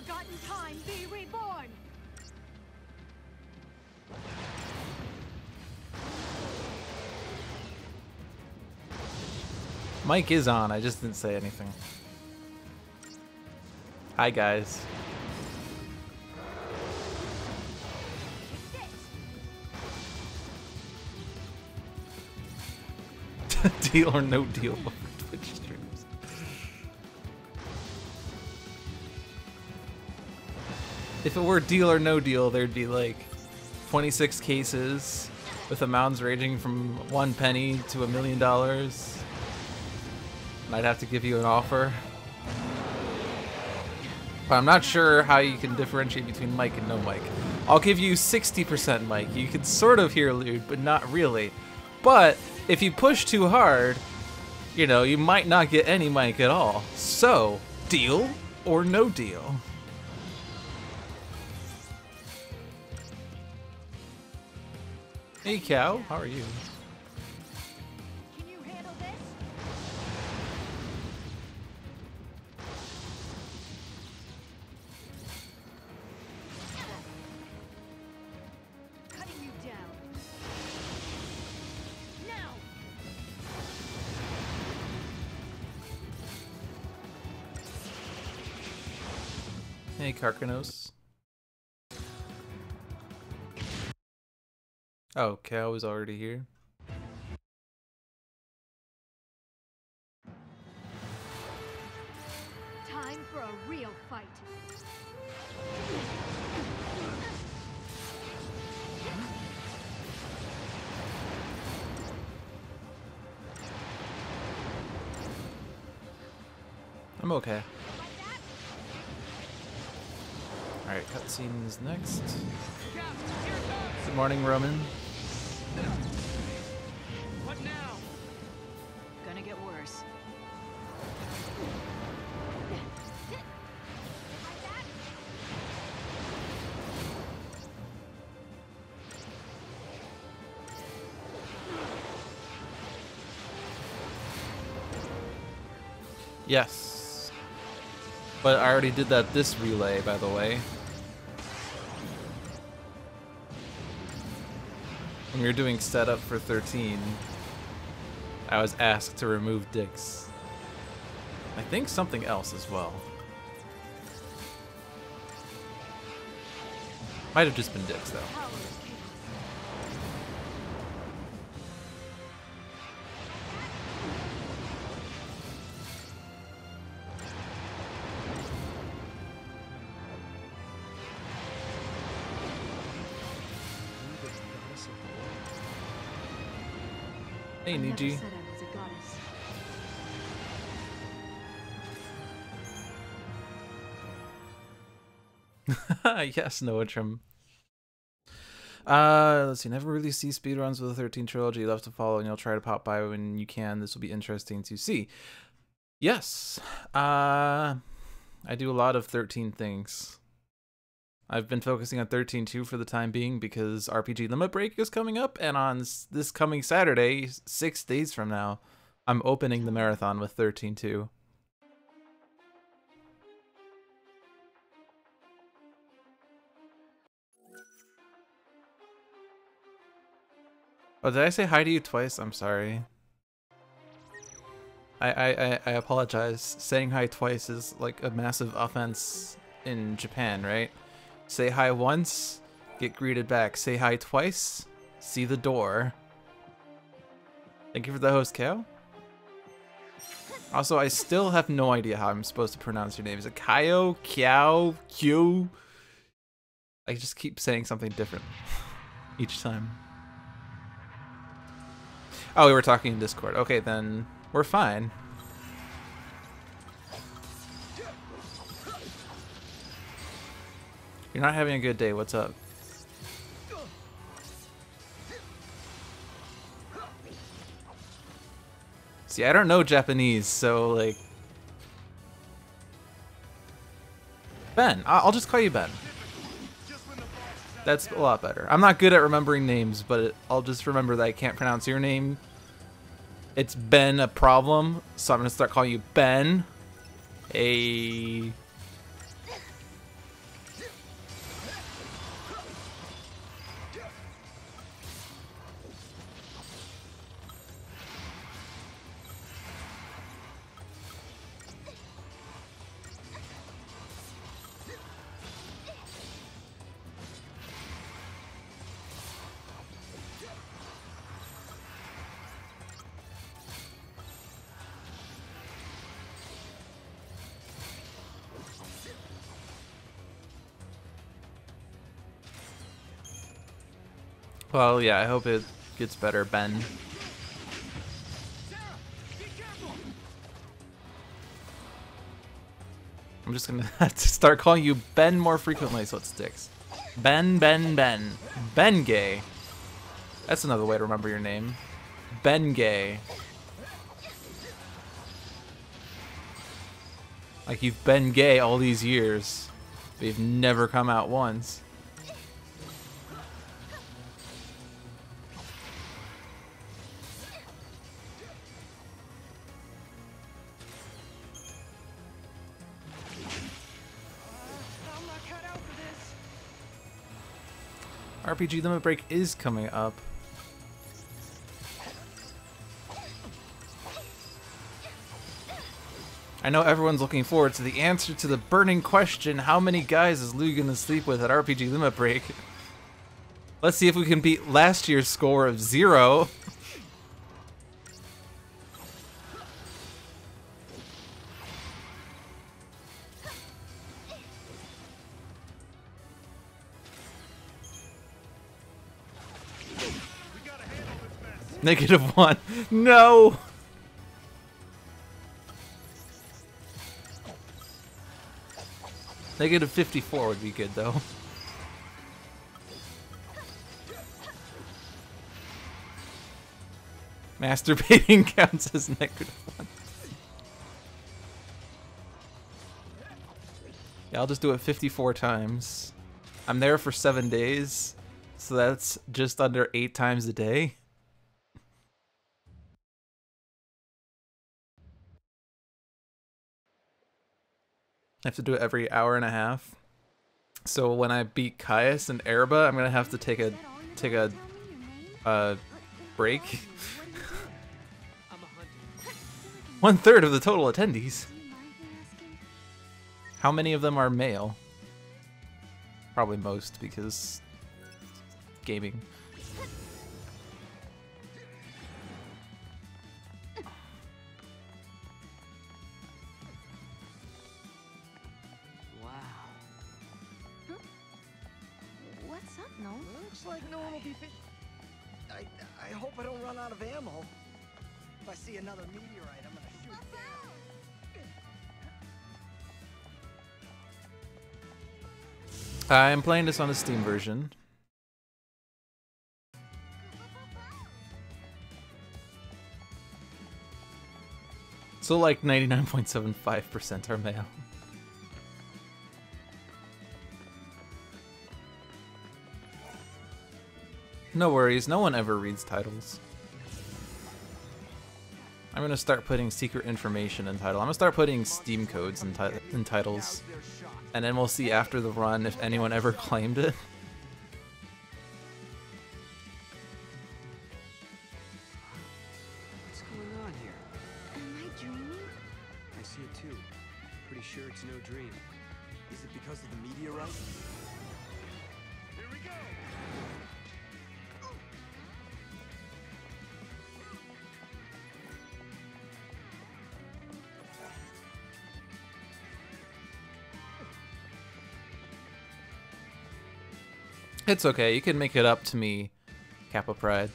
forgotten time be reborn. Mic is on, I just didn't say anything. Hi guys. Deal or no deal over Twitch streams. If it were deal or no deal, there'd be like 26 cases with amounts ranging from 1 penny to $1 million. And I'd have to give you an offer. But I'm not sure how you can differentiate between mic and no mic. I'll give you 60% mic. You can sort of hear Lude, but not really. But if you push too hard, you know, you might not get any mic at all. So, deal or no deal? Hey Cow, how are you? Can you handle this? Cutting you down. Now. Hey Karkanos. Oh, Cow is already here. Time for a real fight. I'm okay. Alright, cutscenes next. Good morning, Roman. What now? Gonna get worse. Yes. But I already did that this relay, by the way. When we were doing setup for 13, I was asked to remove dicks. I think something else as well. Might have just been dicks, though. Hey, Niji. Said I was a goddess. Yes, Noah Trim. Let's see. Never really see speedruns with the 13 trilogy. Love to follow, and you'll try to pop by when you can. This will be interesting to see. Yes. I do a lot of 13 things. I've been focusing on 13-2 for the time being because RPG Limit Break is coming up, and on this coming Saturday, 6 days from now, I'm opening the marathon with 13-2. Oh, did I say hi to you twice? I'm sorry. I apologize. Saying hi twice is like a massive offense in Japan, right? Say hi once, get greeted back. Say hi twice, see the door. Thank you for the host, Kale. Also, I still have no idea how I'm supposed to pronounce your name. Is it Kyo, Kiao, Q? I just keep saying something different each time. Oh, we were talking in Discord. Okay, then we're fine. You're not having a good day. What's up? See, I don't know Japanese, so like... Ben. I'll just call you Ben. That's a lot better. I'm not good at remembering names, but I'll just remember that I can't pronounce your name. It's Ben a problem, so I'm gonna start calling you Ben. Well, yeah, I hope it gets better, Ben. I'm just gonna have to start calling you Ben more frequently so it sticks. Ben, Ben, Ben. Ben Gay. That's another way to remember your name. Ben Gay. Like you've been gay all these years, but you've never come out once. I'm not cut out for this. RPG Limit Break is coming up. I know everyone's looking forward to the answer to the burning question, how many guys is Lou gonna sleep with at RPG Limit Break? Let's see if we can beat last year's score of 0. -1. No! -54 would be good, though. Masturbating counts as -1. Yeah, I'll just do it 54 times. I'm there for 7 days, so that's just under 8 times a day. I have to do it every hour and a half. So when I beat Caius and Erba, I'm gonna have to take a break. 1/3 of the total attendees. How many of them are male? Probably most, because gaming. What's up, no? Looks like no one will be fit. I hope I don't run out of ammo. If I see another meteorite, I'm gonna shoot down. I'm playing this on a Steam version. So like 99.75% are male. No worries, no one ever reads titles. I'm gonna start putting secret information in title. I'm gonna start putting Steam codes in titles. And then we'll see after the run if anyone ever claimed it. What's going on here? Am I dreaming? I see it too. Pretty sure it's no dream. Is it because of the meteorite? Here we go! It's okay, you can make it up to me, Kappa Pride.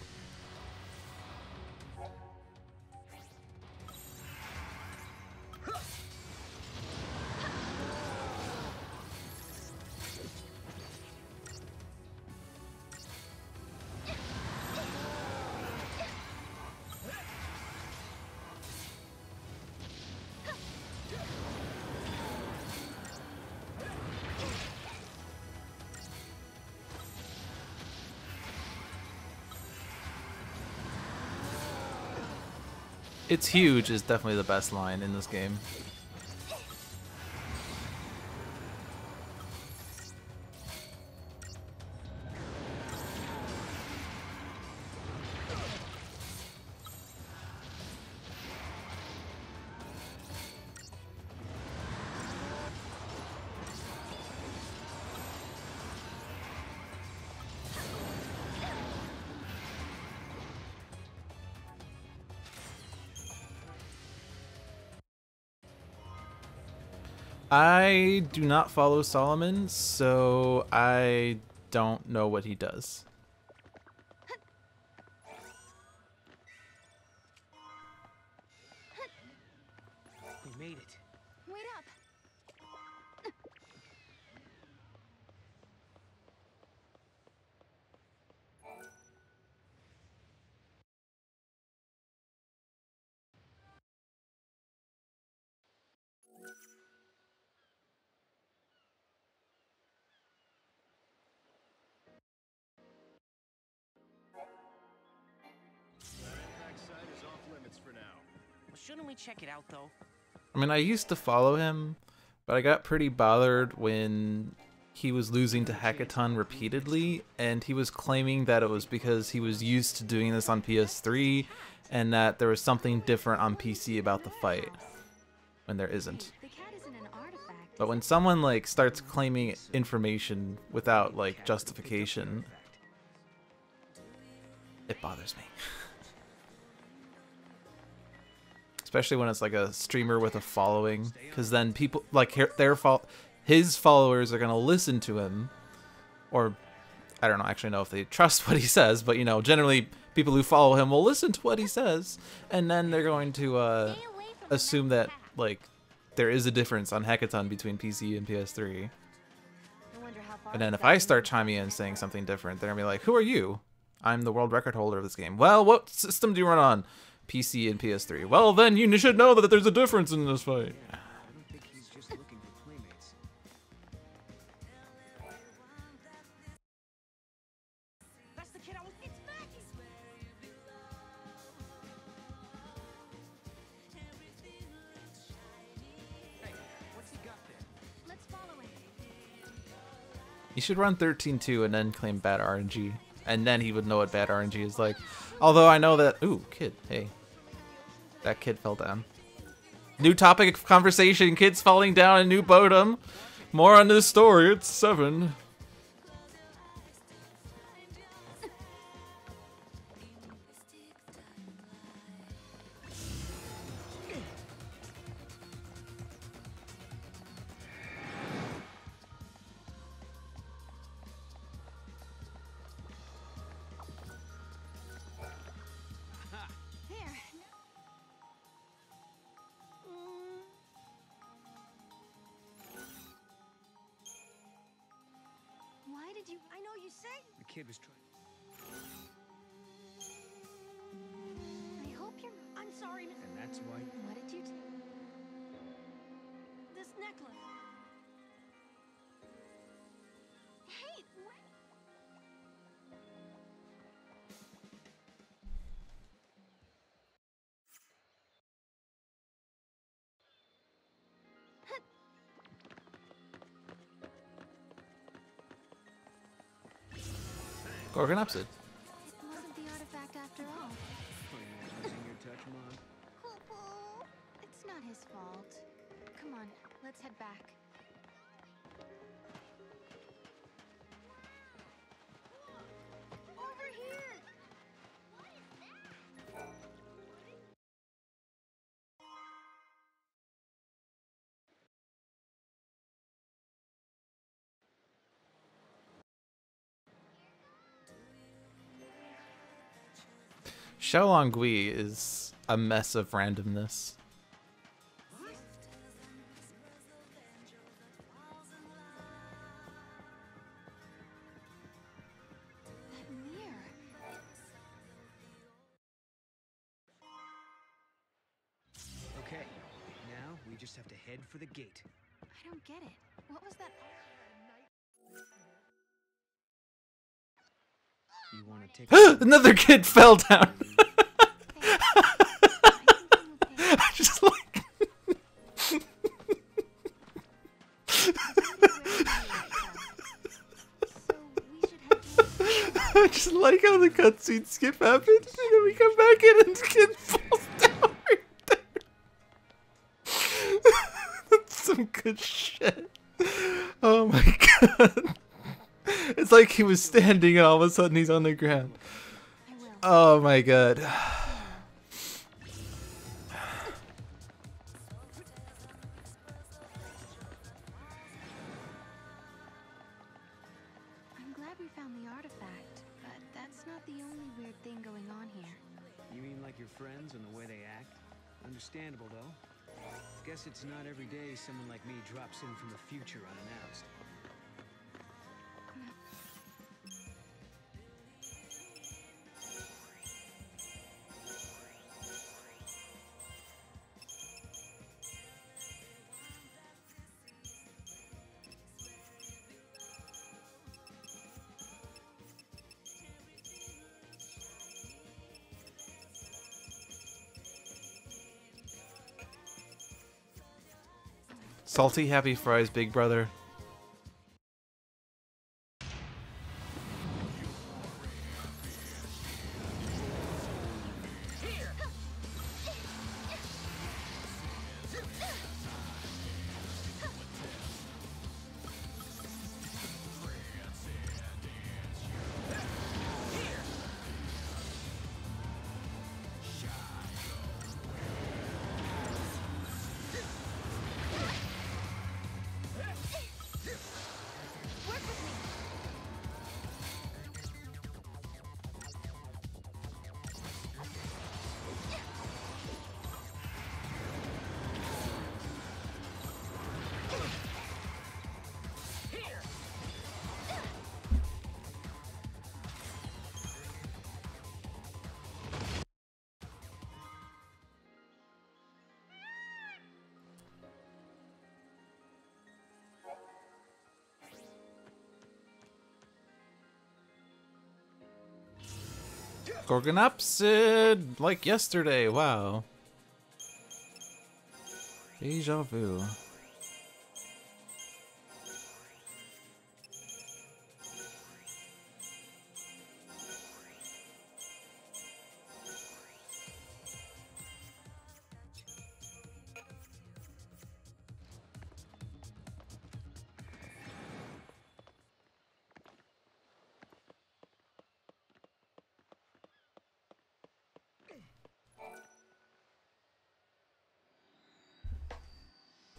It's huge is definitely the best line in this game. I do not follow Solomon, so I don't know what he does. made it. Wait up. Backside is off limits for now. Well, shouldn't we check it out, though? I mean, I used to follow him, but I got pretty bothered when he was losing to Hackathon repeatedly, and he was claiming that it was because he was used to doing this on PS3, and that there was something different on PC about the fight, when there isn't. The cat isn't an artifact. But when someone like starts claiming information without like justification, it bothers me. Especially when it's like a streamer with a following, because then people like his followers are gonna listen to him, or I don't know, actually know if they trust what he says, but you know, generally people who follow him will listen to what he says, and then they're going to assume that like there is a difference on Hackathon between PC and PS3. And then if I start chiming in saying something different, they're gonna be like, "Who are you? I'm the world record holder of this game." Well, what system do you run on? PC and PS3. Well, then you should know that there's a difference in this fight. I don't think he's just looking for playmates. That's the kid I was. It's Maggie! Hey, what's he got there? Let's follow him. You should run 13-2 and then claim bad RNG. And then he would know what bad RNG is like. Although I know that... Ooh, kid. Hey. That kid fell down. New topic of conversation. Kids falling down in New Bodom. More on this story. It's 7. There. Why did you? I know you say. The kid was trying. I hope you're. I'm sorry. And that's why. What did you do? This necklace. Hey, what? Gorgon Upsid. It wasn't the artifact after all. Oh, you're losing your touch, Mom. Poo-poo. It's not his fault. Come on, let's head back. Over here! What is that? Xiaolong Gui is a mess of randomness. That mirror. Okay, now we just have to head for the gate. I don't get it. What was that? You want to take Another kid fell down. I just like. I just like how the cutscene skip happens, and then we come back in and the kid falls down right there. That's some good shit. Oh my god. It's like he was standing and all of a sudden he's on the ground. Oh my god. I'm glad we found the artifact, but that's not the only weird thing going on here. You mean like your friends and the way they act? Understandable, though. Guess it's not every day someone like me drops in from the future unannounced. Salty happy fries, big brother. Gorgonopsid, like yesterday. Wow. Deja vu.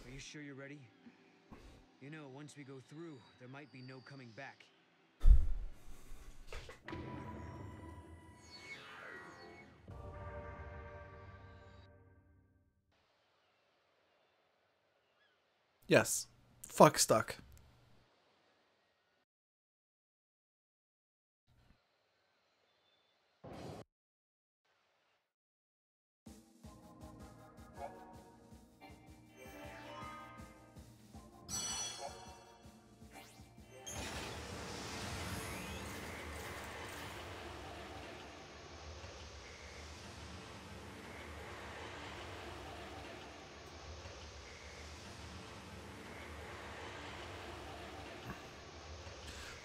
Are you sure you're ready? You know, once we go through, there might be no coming back. Yes. Fuck stuck.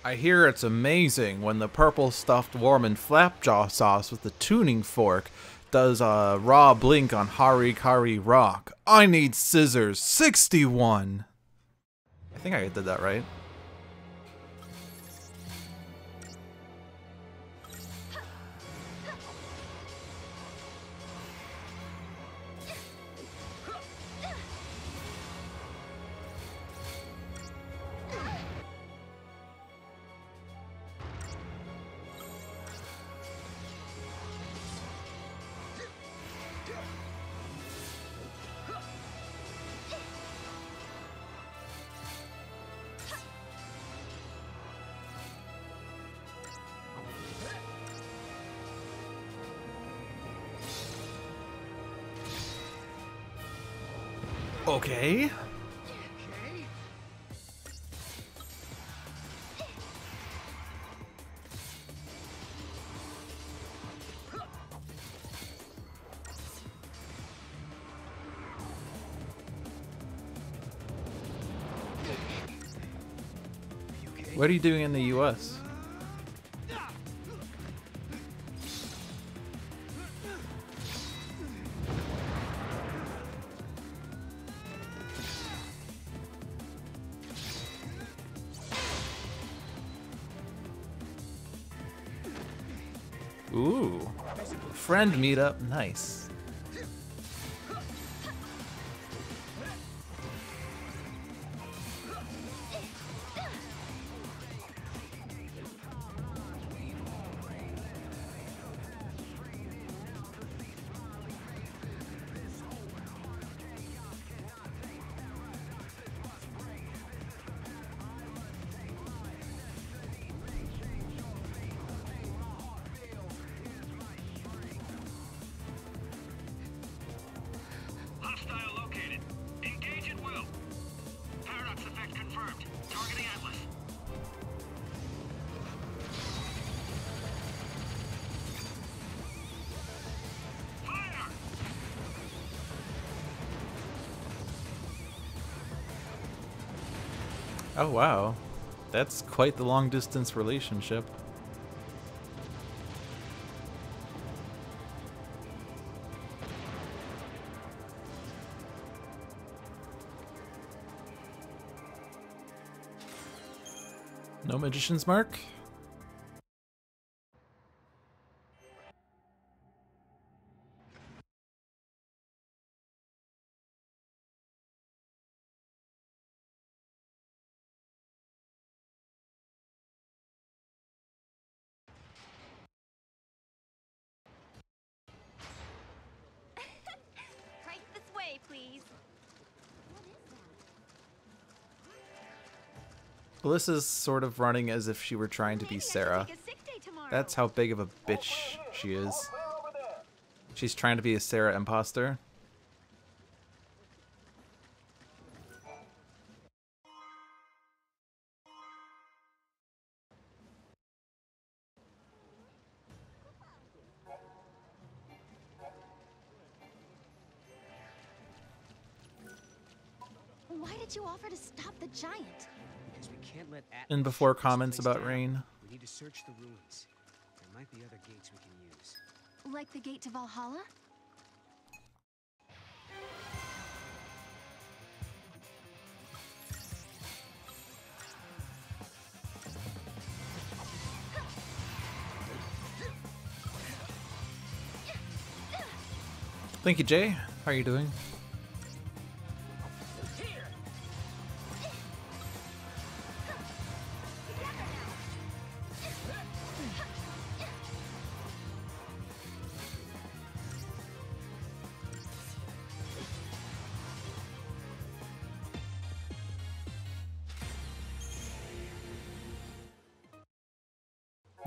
I hear it's amazing when the purple stuffed Warman flapjaw sauce with the tuning fork does a raw blink on Hari Kari Rock. I need scissors. 61. I think I did that right. Okay. What are you doing in the US? Ooh. Friend meetup, nice. Oh wow. That's quite the long distance relationship. No magician's mark? Right this way, please. Alyssa's sort of running as if she were trying to be Sarah. Take a sick day tomorrow. That's how big of a bitch she is. She's trying to be a Sarah imposter. Why did you offer to stop the giant? Because we can't let And before shut this comments place about down. rain. We need to search the ruins. There might be other gates we can use. Like the gate to Valhalla? Thank you, Jay. How are you doing?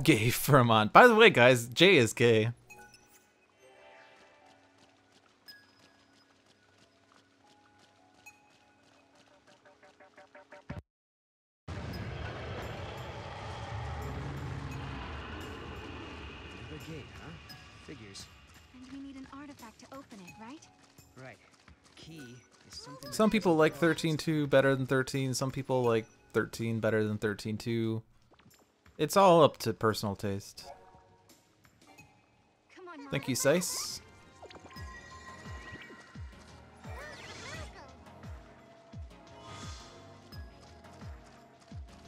Gay Furmont. By the way, guys, Jay is gay. Another gate, huh? Figures. And we need an artifact to open it, right? Right. Key is something. Some people like 13-2 better than 13. Some people like 13 better than 13-2. It's all up to personal taste. Come on, Thank you, Sice.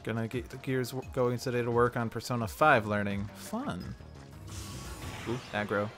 Gonna get the gears going today to work on Persona 5 learning. Fun. Ooh, aggro.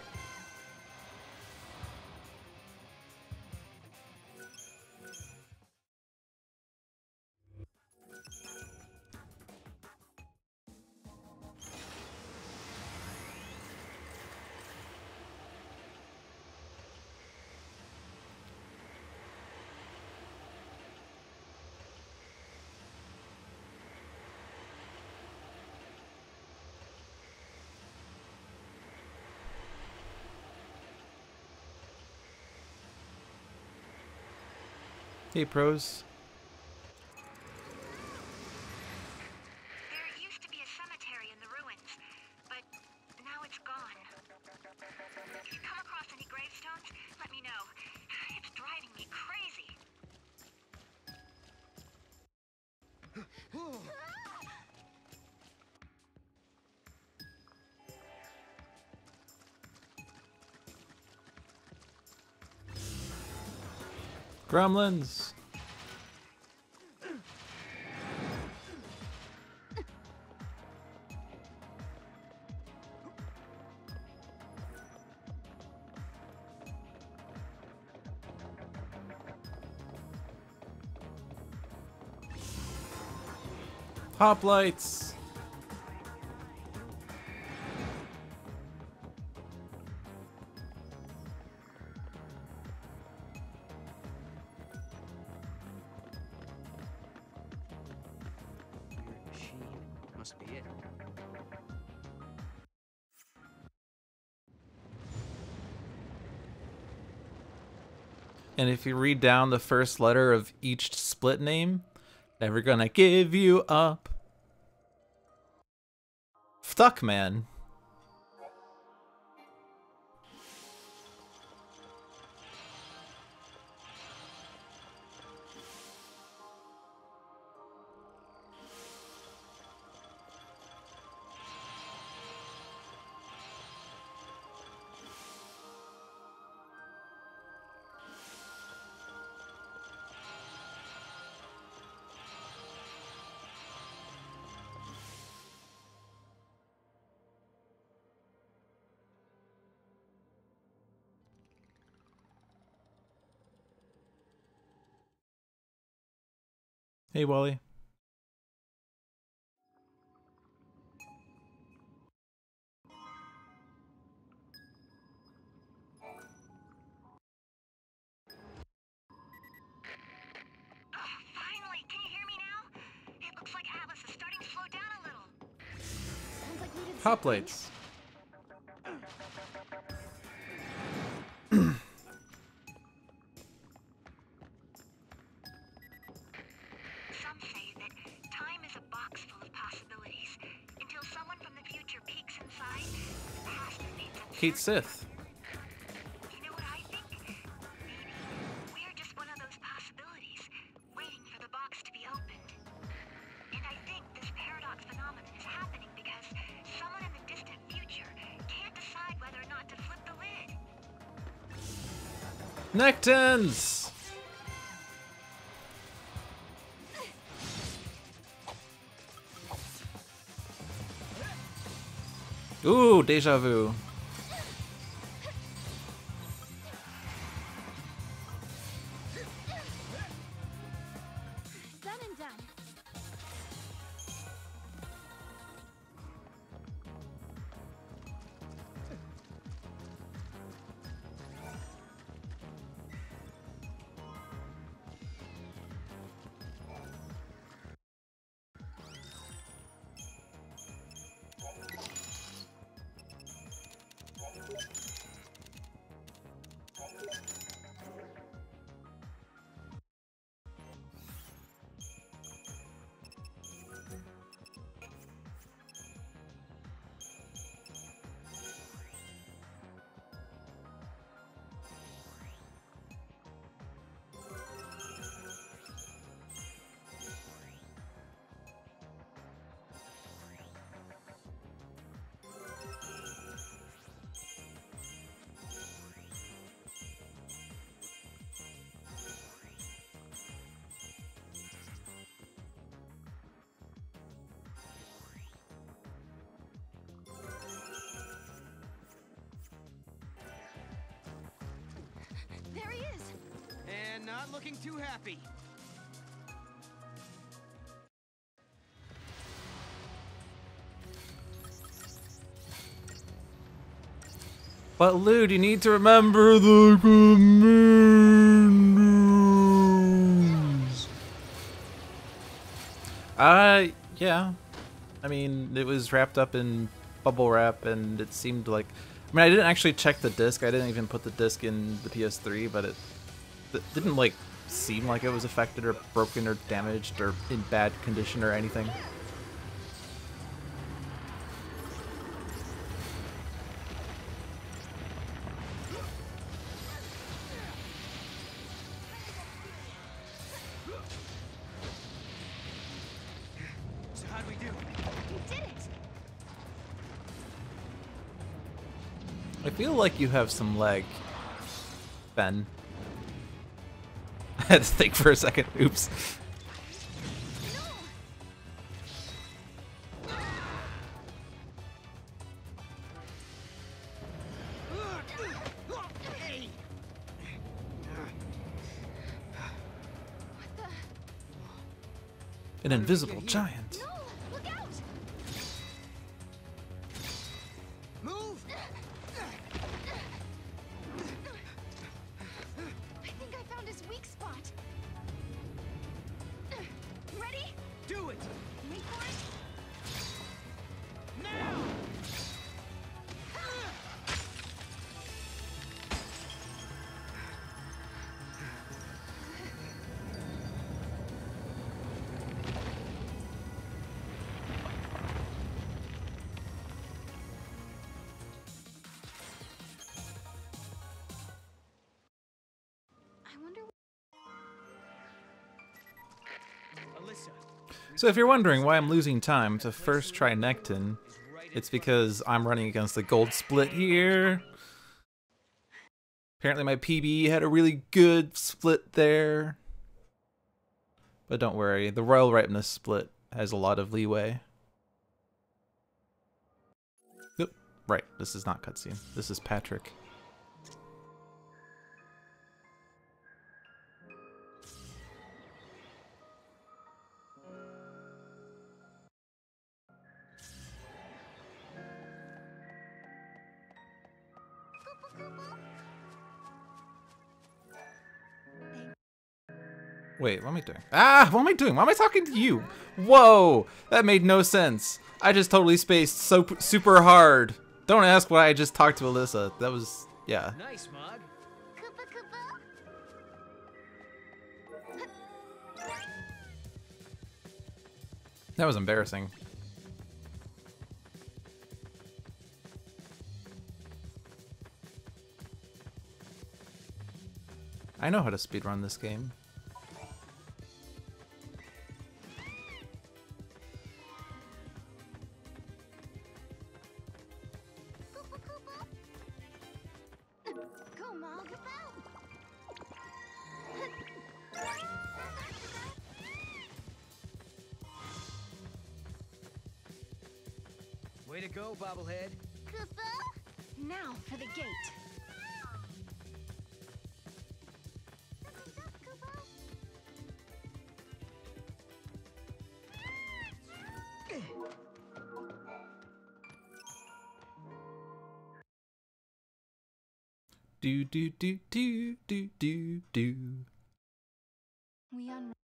Hey, pros. There used to be a cemetery in the ruins, but now it's gone. If you come across any gravestones, let me know. It's driving me crazy. Gremlins. Hoplites. Weird machine. Must be it. And if you read down the first letter of each split name, never gonna give you up. Fuck, man. Hey, Wally. Finally, can you hear me now? It looks like Atlas is starting to slow down a little. Sounds like we did Hot something. plates. Some say that time is a box full of possibilities. Until someone from the future peeks inside, the past remains uncertain. Kate Sith. You know what I think? Maybe we're just one of those possibilities, waiting for the box to be opened. And I think this paradox phenomenon is happening because someone in the distant future can't decide whether or not to flip the lid. Nectins! Ooh, deja vu. Done and done. There he is. And not looking too happy. But Lude, you need to remember the commanders. Yeah. I mean, it was wrapped up in bubble wrap, and it seemed like... I mean, I didn't actually check the disc. I didn't even put the disc in the PS3, but it didn't, like, seem like it was affected or broken or damaged or in bad condition or anything. So how'd we do? You did it. I feel like you have some leg, Ben. I had to think for a second. Oops. Hey! What the? An invisible giant. No! Look out! Move! I think I found his weak spot. Ready? Do it! Wait for it. Now! I wonder. Alyssa. So if you're wondering why I'm losing time to first try Nectin, it's because I'm running against the gold split here. Apparently my PB had a really good split there. But don't worry, the Royal Ripeness split has a lot of leeway. Oop, right, this is not cutscene. This is Patrick. Wait, what am I doing? Ah, what am I doing? Why am I talking to you? Whoa, that made no sense. I just totally spaced so super hard. Don't ask why I just talked to Alyssa. That was, yeah. Nice, Mog. Koopa Koopa? That was embarrassing. I know how to speedrun this game. Koopa Koopa? Go, Mog. Way to go, bobblehead. Koopa? Now for the gate. Do do do do do do do. We unwrap.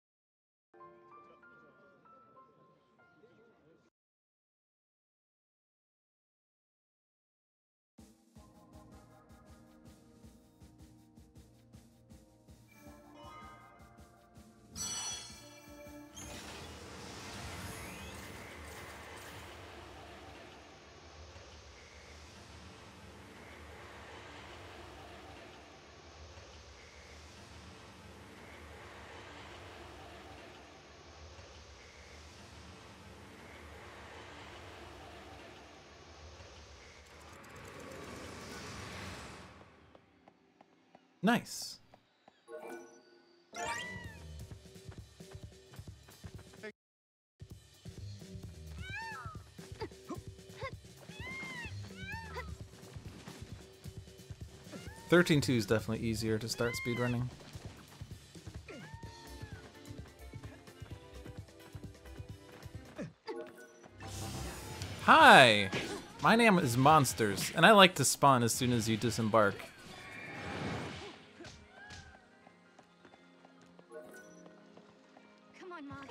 Nice. XIII-2 is definitely easier to start speedrunning. Hi! My name is Monsters, and I like to spawn as soon as you disembark. Come on, Mog.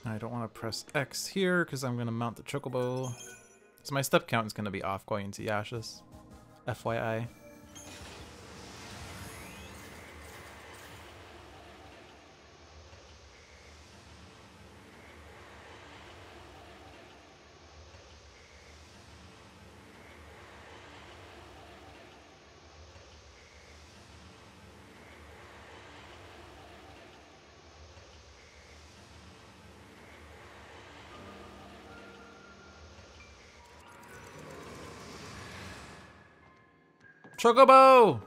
I don't want to press X here because I'm going to mount the chocobo. So my step count is going to be off going into Yash's. FYI. Chocobo!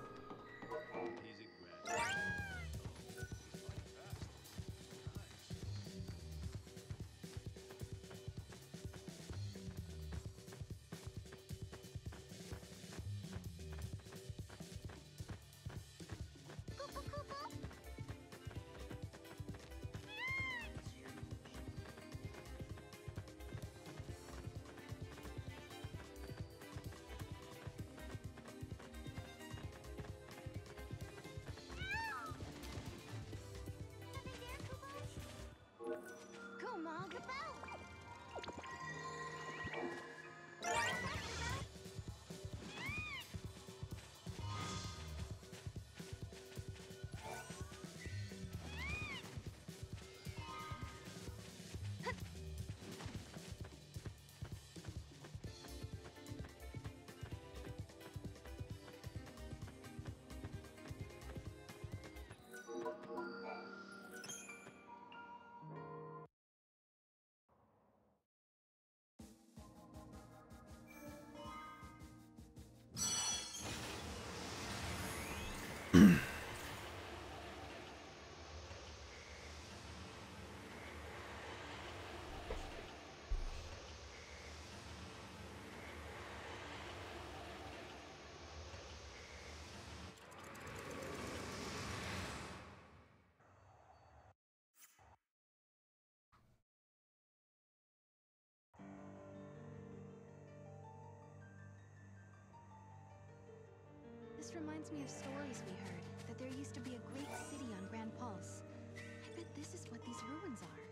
reminds me of stories we heard, that there used to be a great city on Grand Pulse. I bet this is what these ruins are.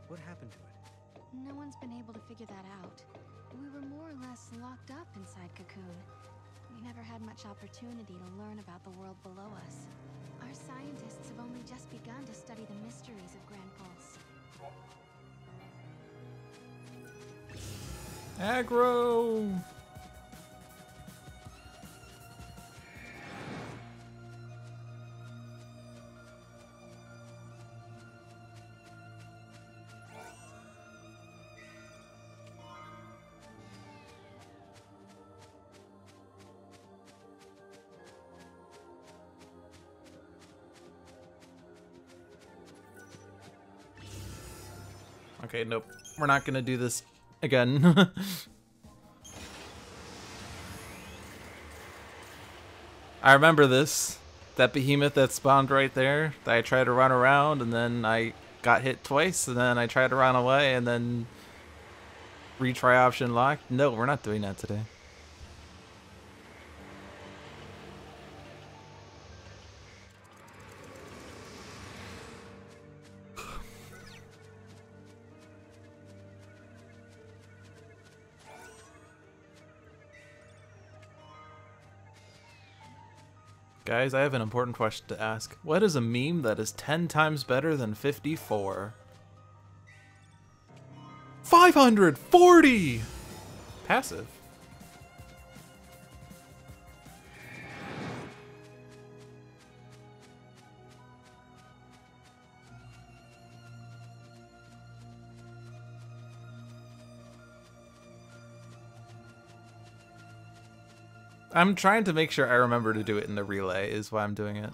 What happened to it? No one's been able to figure that out. We were more or less locked up inside Cocoon. We never had much opportunity to learn about the world below us. Our scientists have only just begun to study the mysteries of Grand Pulse. Aggro! Okay, nope. We're not gonna do this again. I remember this. That behemoth that spawned right there, that I tried to run around and then I got hit twice and then I tried to run away and then retry option locked. No, we're not doing that today. Guys, I have an important question to ask. What is a meme that is 10 times better than 54? 540! Passive. I'm trying to make sure I remember to do it in the relay, is why I'm doing it.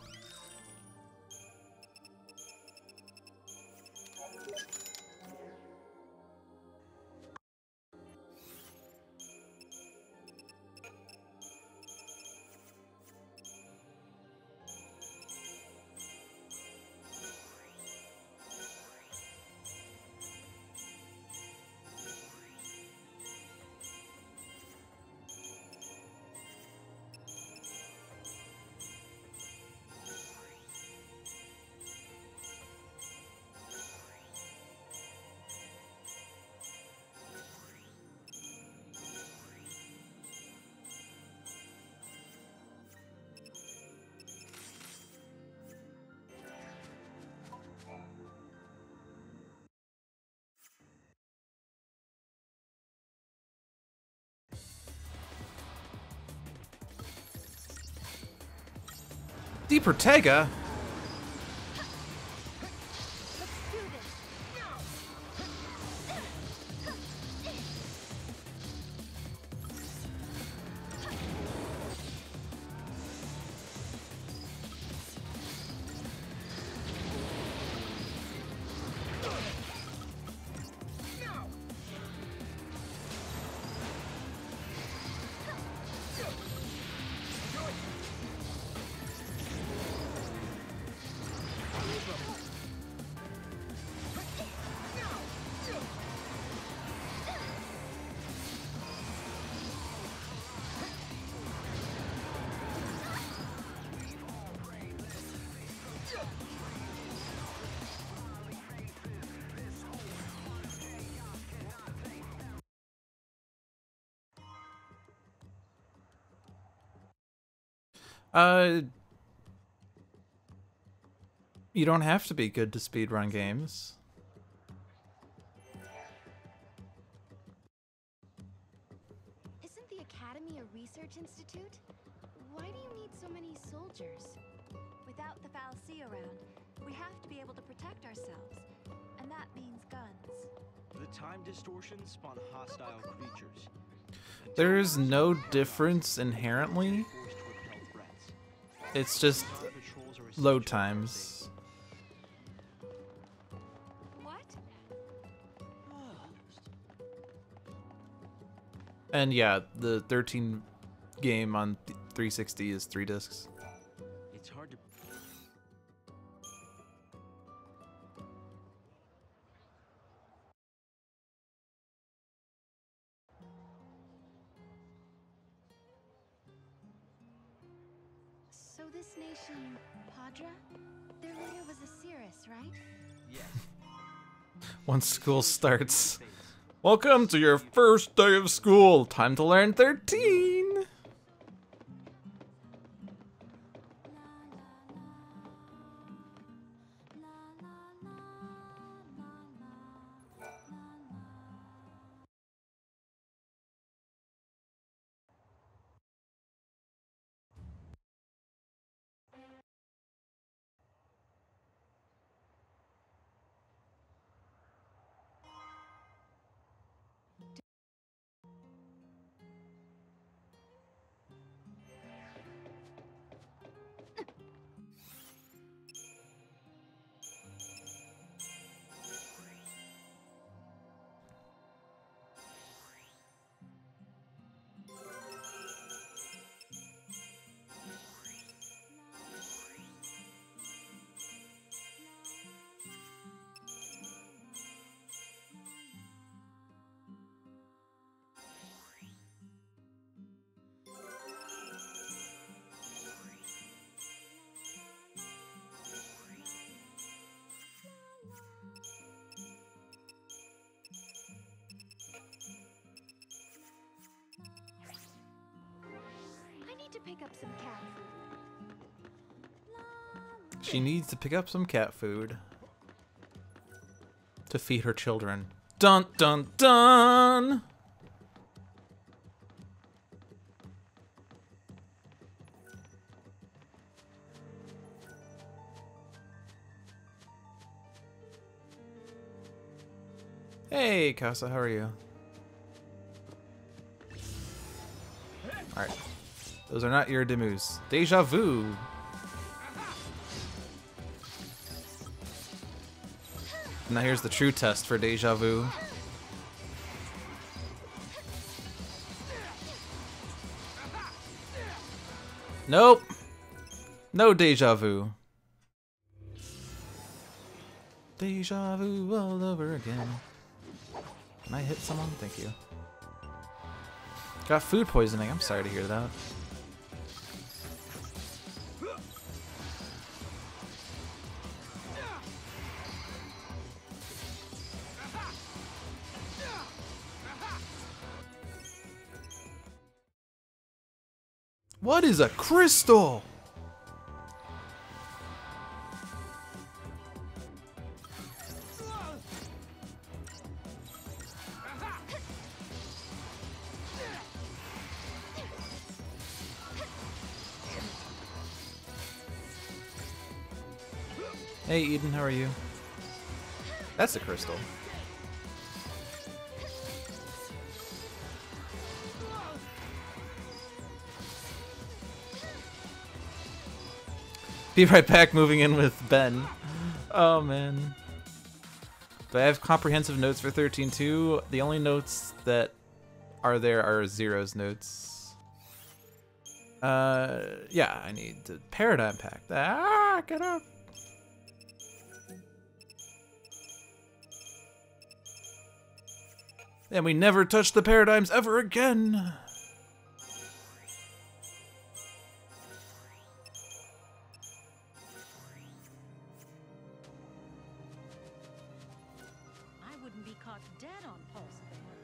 Di Protega? You don't have to be good to speedrun games. Isn't the Academy a research institute? Why do you need so many soldiers? Without the fallacy around, we have to be able to protect ourselves. And that means guns. The time distortions spawn hostile creatures. There's no difference inherently. Forced to repel threats. It's just Ground patrols are load essential for times. What? And yeah, the 13 game on 360 is 3 discs. It's hard to. this nation, Padra? Their leader was a Cirrus, right? Yes. Once school starts. Welcome to your first day of school. Time to learn 13. I need to pick up some cat food. She needs to pick up some cat food to feed her children. Dun dun dun! Hey, Casa, how are you? Alright. Those are not your Demus. Deja vu! Now here's the true test for deja vu. Nope! No deja vu. Deja vu all over again. Can I hit someone? Thank you. Got food poisoning. I'm sorry to hear that. What is a crystal? Hey Eden, how are you? That's a crystal. Be right back, moving in with Ben. Oh man. But I have comprehensive notes for 13-2. The only notes that are there are Zero's notes. Yeah, I need the paradigm pack. Ah, get up. And we never touch the paradigms ever again. I wouldn't be caught dead on pulse if they weren't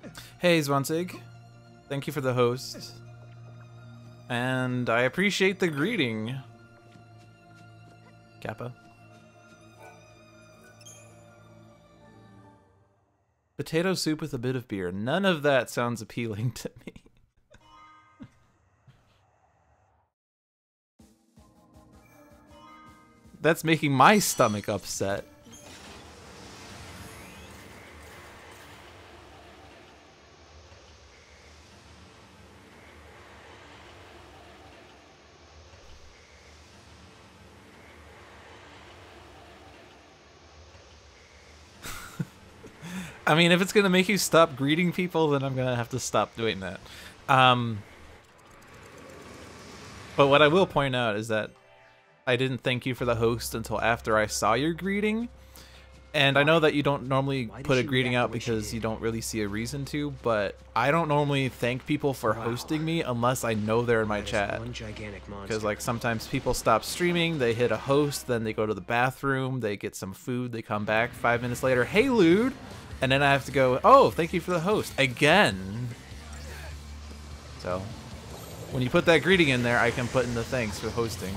for work. Hey Zwanzig, thank you for the host. And I appreciate the greeting. Kappa. Potato soup with a bit of beer. None of that sounds appealing to me. That's making my stomach upset. I mean, if it's gonna make you stop greeting people, then I'm gonna have to stop doing that. But what I will point out is that I didn't thank you for the host until after I saw your greeting, And I know that you don't normally Why did put a she greeting react out the way she because did? you don't really see a reason to, but I don't normally thank people for hosting me unless I know they're in my That is chat. one gigantic monster. Because like sometimes people stop streaming, they hit a host, then they go to the bathroom, they get some food, they come back 5 minutes later, hey Lude, and then I have to go, oh, thank you for the host again. So when you put that greeting in there, I can put in the thanks for hosting.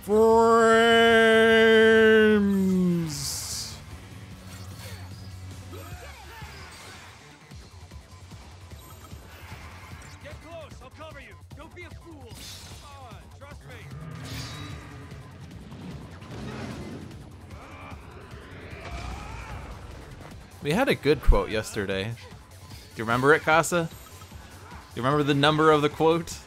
Frames. Get close, I'll cover you. Don't be a fool. Come on, trust me. We had a good quote yesterday. Do you remember it, Casa? Do you remember the number of the quote?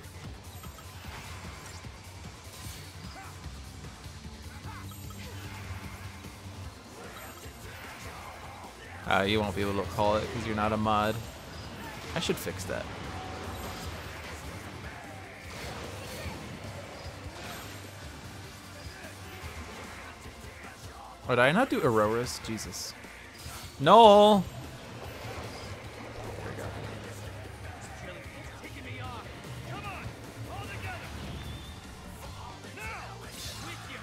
You won't be able to call it because you're not a mod. I should fix that. Oh, did I not do Auroras? Jesus. No! Taking me off. Come on, all together. Now, with you.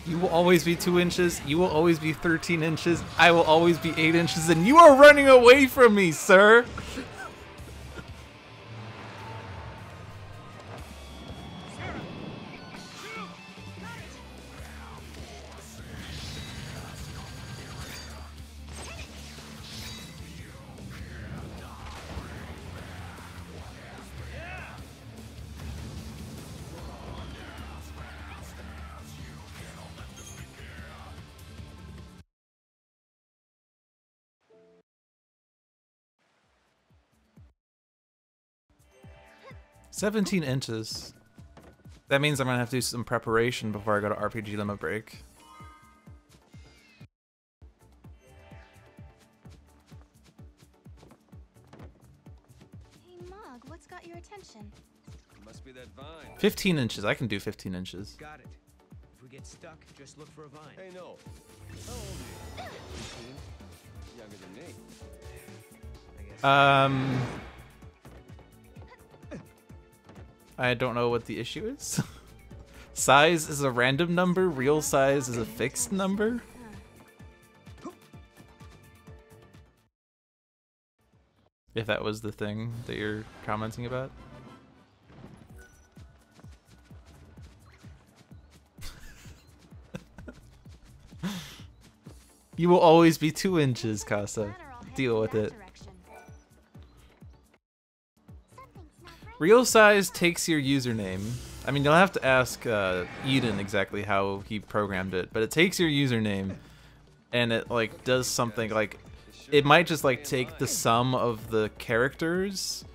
You will always be 2 inches. You will always be 13 inches. I will always be 8 inches. And you are running away from me, sir! "17 inches. That means I'm gonna have to do some preparation before I go to RPG limit break. Hey, Mog, what's got your attention? Must be that vine. 15 inches. I can do 15 inches. Got it. If we get stuck, just look for a vine. Hey, no. How old are you? 18? Younger than me. I guess. I don't know what the issue is. Size is a random number. Real size is a fixed number. If that was the thing that you're commenting about. You will always be 2 inches, Casa. Deal with it. Real size takes your username. I mean, you'll have to ask Eden exactly how he programmed it, but it takes your username, and it like does something like, it might just like take the sum of the characters,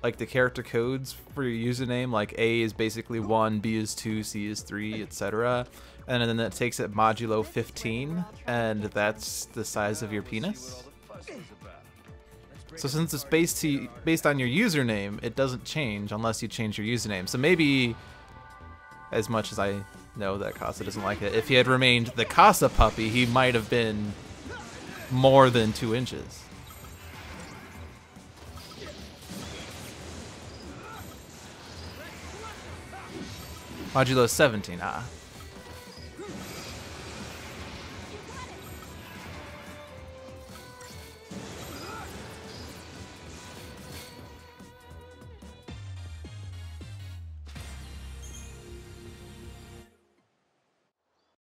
like the character codes for your username, like A is basically 1, B is 2, C is 3, etc. And then it takes it modulo 15, and that's the size of your penis. So since it's based on your username, it doesn't change unless you change your username. So maybe, as much as I know that Casa doesn't like it, if he had remained the Casa puppy, he might have been more than 2 inches. Modulo 17, ah.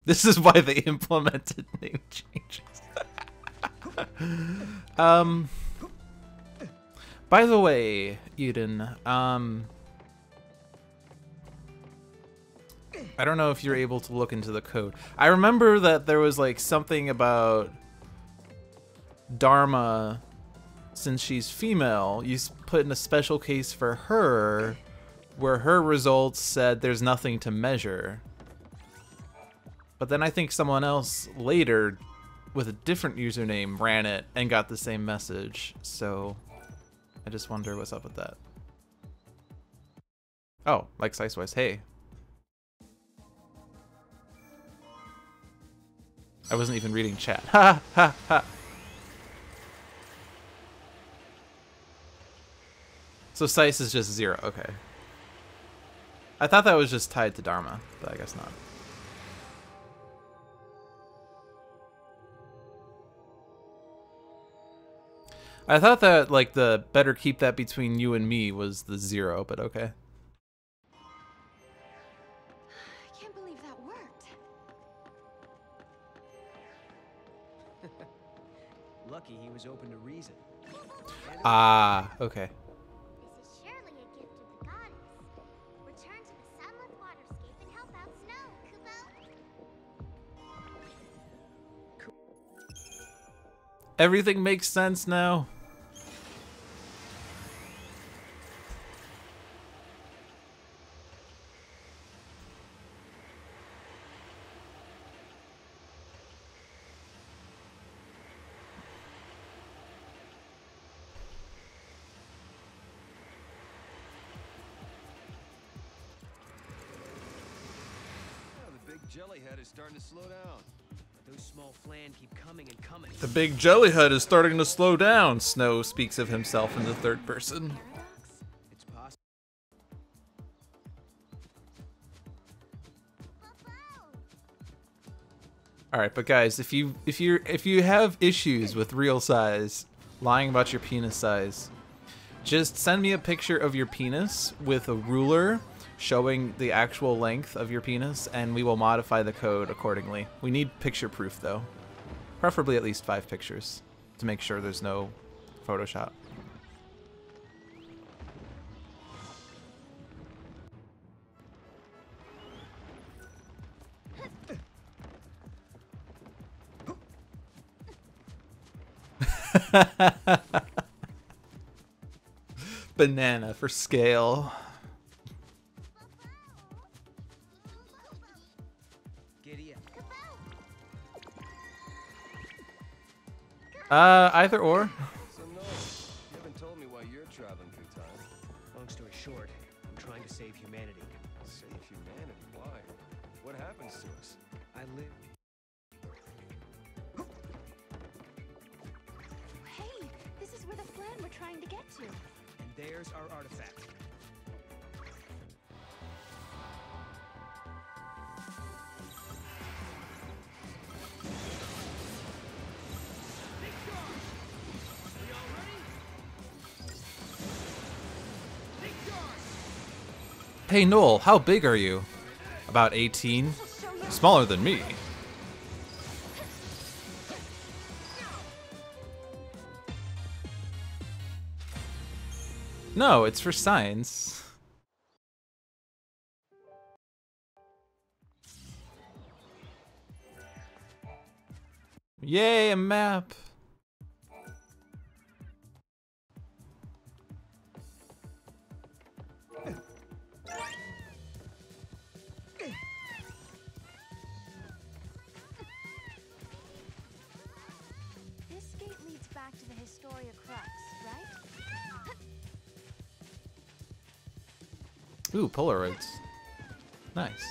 This is why they implemented name changes. By the way, Eden, I don't know if you're able to look into the code. I remember that there was like something about Dharma, since she's female, you put in a special case for her where her results said there's nothing to measure. But then I think someone else later with a different username ran it and got the same message. So I just wonder what's up with that. Oh, like Sicewise, hey. I wasn't even reading chat. Ha ha ha. So Sice is just 0, okay. I thought that was just tied to Dharma, but I guess not. I thought that, like, the better keep that between you and me was the 0, but okay. I can't believe that worked. Lucky he was open to reason. Ah, okay. This is surely a gift of the goddess. Return to the sunlit waterscape and help out Snow, Kubo. Everything makes sense now. Jellyhead is starting to slow down. Those small flan keep coming and coming. The big jellyhead is starting to slow down. Snow speaks of himself in the third person. Paradox? It's possible. All right, but guys, if you have issues with real size, lying about your penis size, just send me a picture of your penis with a ruler showing the actual length of your penis, and we will modify the code accordingly. We need picture proof, though. Preferably at least 5 pictures to make sure there's no Photoshop. Banana for scale. Either or. So no, you haven't told me why you're traveling through time. Long story short, I'm trying to save humanity. Save humanity? Why? What happens to us? I live. Hey, this is where the flan we're trying to get to. And there's our artifact. Hey Noel, how big are you? About 18? Smaller than me. No, it's for science. Yay, a map! This gate leads back to the Historia Crux, right? Ooh, Polaroids. Nice.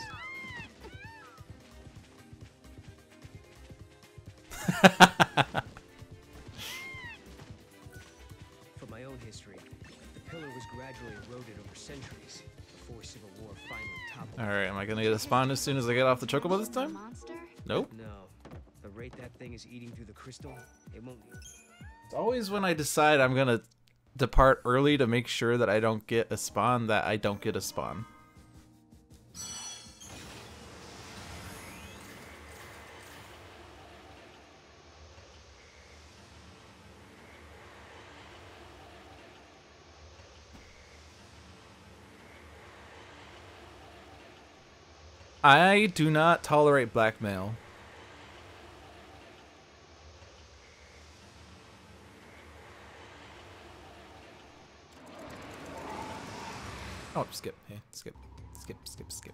From my own history, the pillar was gradually eroded over centuries before civil war finally toppled. Alright, am I gonna get a spawn as soon as I get off the chocobo this time? Monster? Nope. No, the rate that thing is eating through the crystal, it won't. It's always when I decide I'm gonna depart early to make sure that I don't get a spawn that I don't get a spawn. I do not tolerate blackmail. Oh, skip. Hey, skip. Skip, skip, skip.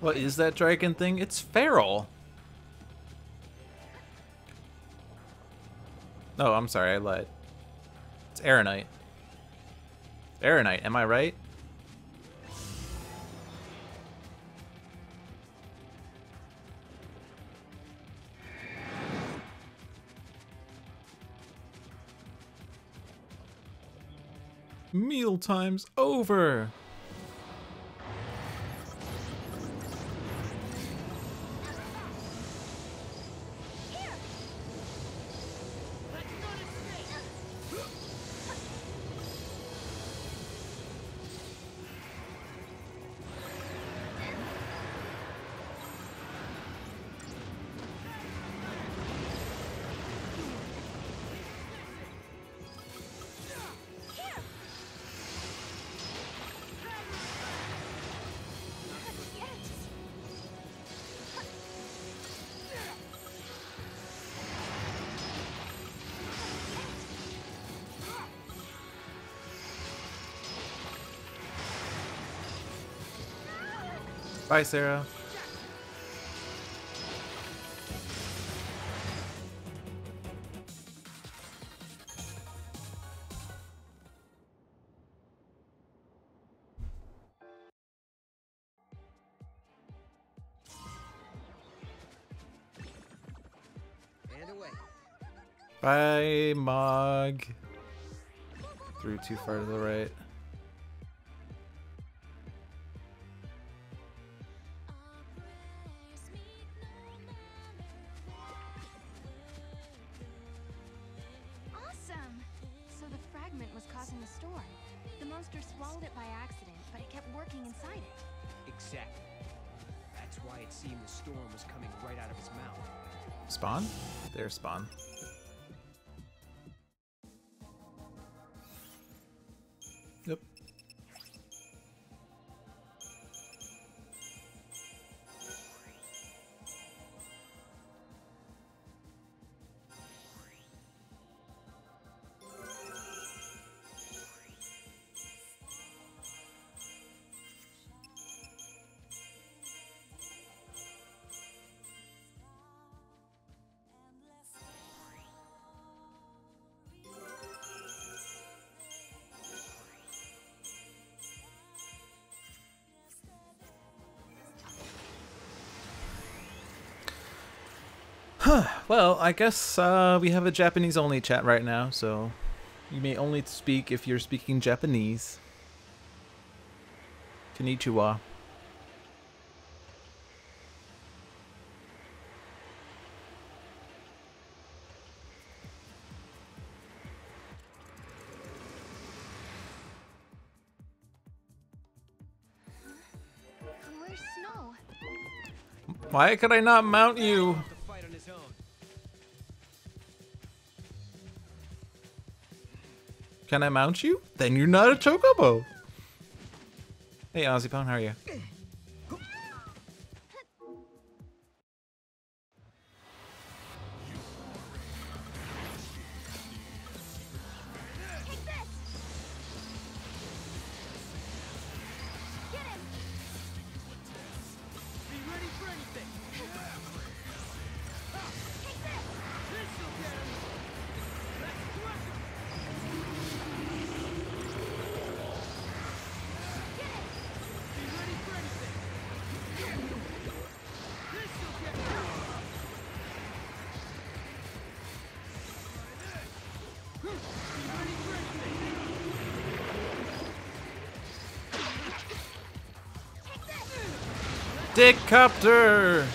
What is that dragon thing? It's feral. No, I'm sorry, I lied. It's Aeronite. Aeronite, am I right? Meal time's over. Bye, Sarah. And away. Bye, Mog. Threw too far to the right. Awesome! So the fragment was causing the storm. The monster swallowed it by accident, but it kept working inside it. Exactly. That's why it seemed the storm was coming right out of his mouth. Spawn? There's Spawn. Yep. Well, I guess we have a Japanese-only chat right now, so you may only speak if you're speaking Japanese. Konnichiwa. Where's Snow? Why could I not mount you? To fight on his own. Can I mount you? Then you're not a chocobo. Hey, Ozzypone, how are you? Take this! Get him! Be ready for anything. Take this! This'll get him. Let's crush him. Get him! Be ready for anything. This'll get him. Be ready for anything. Take this! Dickcopter!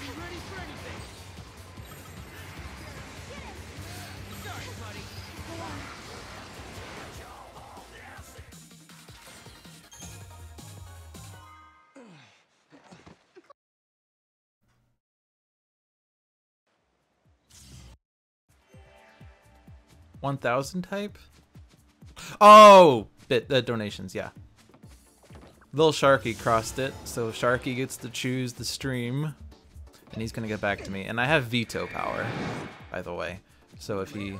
Be ready for anything. Get him! Sorry, buddy. Go on. 1000 type? Oh! The donations, yeah. Little Sharky crossed it, so Sharky gets to choose the stream. And he's gonna get back to me. And I have veto power, by the way. So if he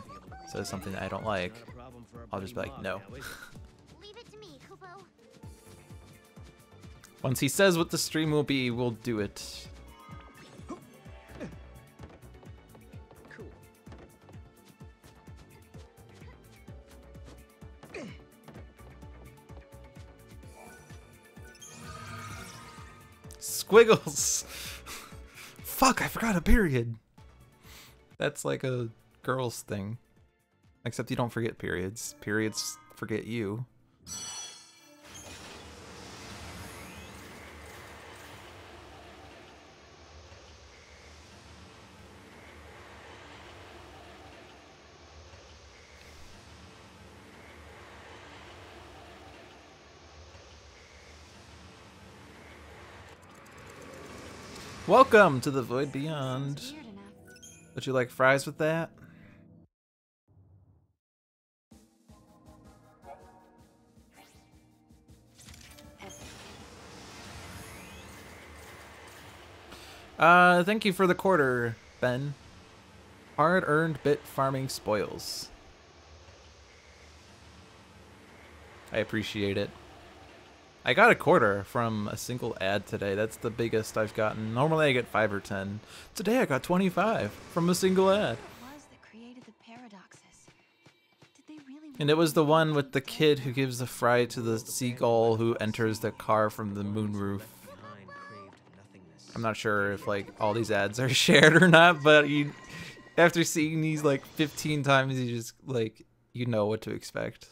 says something that I don't like, Not a problem for our I'll just be buddy like, Mog no. now, is it? Leave it to Once he says what the stream will be, we'll do it. Cool. Squiggles! Fuck, I forgot a period. That's like a girl's thing. Except you don't forget periods. Periods forget you. Welcome to the Void Beyond. Weird enough. Would you like fries with that? Thank you for the quarter, Ben. Hard-earned bit farming spoils. I appreciate it. I got a quarter from a single ad today. That's the biggest I've gotten. Normally I get 5 or 10. Today I got 25 from a single ad. What was that created the paradoxes? Did they really? And it was the one with the kid who gives the fry to the seagull who enters the car from the moonroof. Behind craved nothingness. I'm not sure if like all these ads are shared or not, but you, after seeing these like 15 times, you just like, you know what to expect.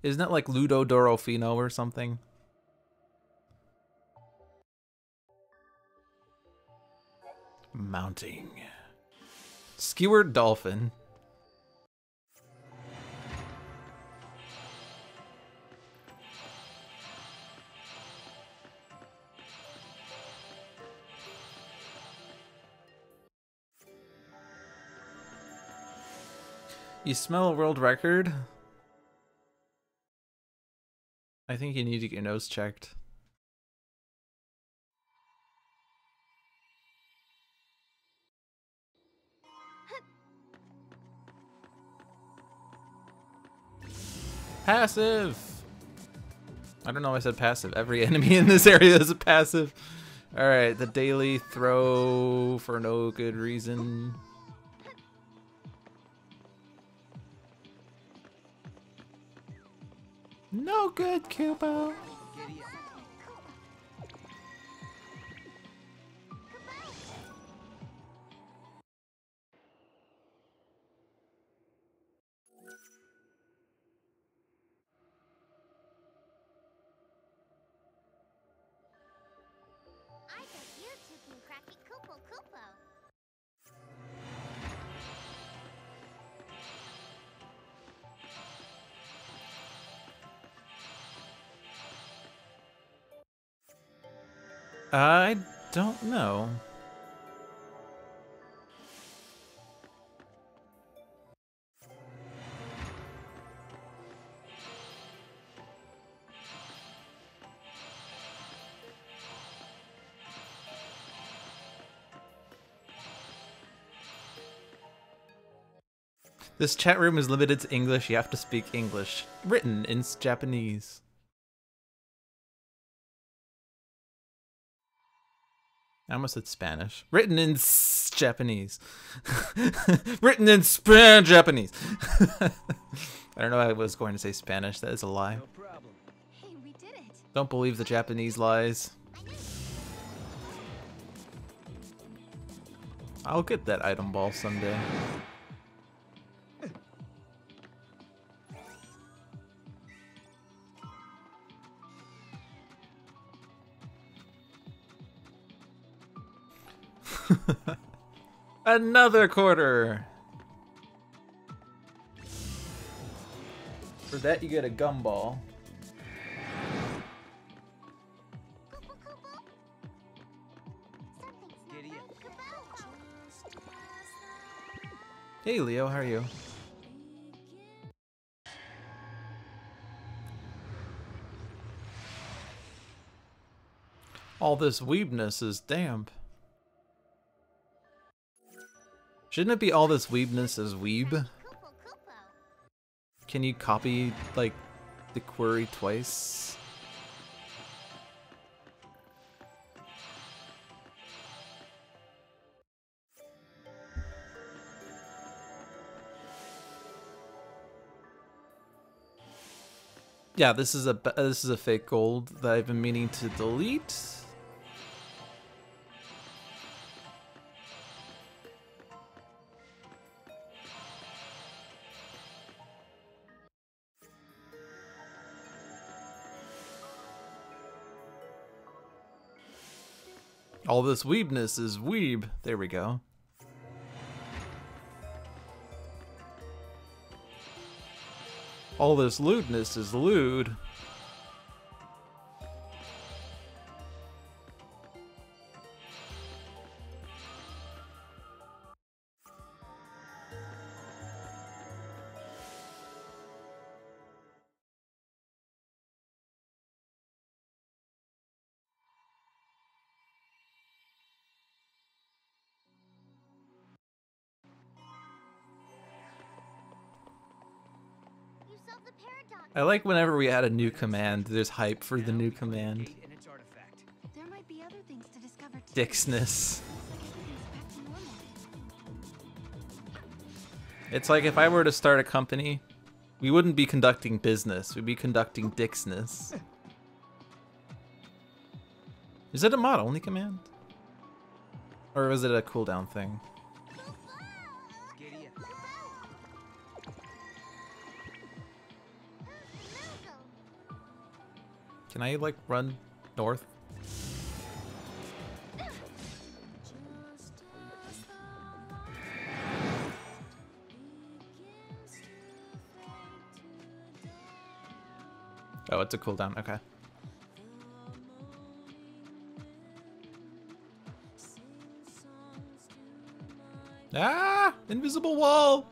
Isn't it like Ludo Dorofino or something? Mounting. Skewered dolphin. You smell a world record? I think you need to get your nose checked. Passive! I don't know why I said passive. Every enemy in this area is a passive. Alright, the daily throw for no good reason. No good, Kubo. I bet you two can crack it Kupo Kupo. I don't know. This chat room is limited to English. You have to speak English. Written in Japanese. I almost said Spanish. Written in Japanese. Written in Japanese. I don't know. I was going to say Spanish. That is a lie. No problem. Hey, we did it. Don't believe the Japanese lies. I'll get that item ball someday. Another quarter. For that you get a gumball. Kupo Kupo. Something's not Giddy right, Kupo. Hey Leo, how are you? All this weebness is damp. Shouldn't it be all this weebness is weeb? Kupo Kupo. Can you copy, like, the query twice. Yeah, this is a fake gold that I've been meaning to delete. All this weebness is weeb. There we go. All this lewdness is lewd. You solved the paradox. I like whenever we add a new command, there's hype for the new command. Gate and its artifact. There might be other things to discover too. Dixness. Everything's back to normal. It's like if I were to start a company, we wouldn't be conducting business, we'd be conducting Dixness. Is it a mod only command? Or was it a cooldown thing? Giddy up. Can I like run north? Oh, it's a cooldown, okay. Ah! Invisible wall!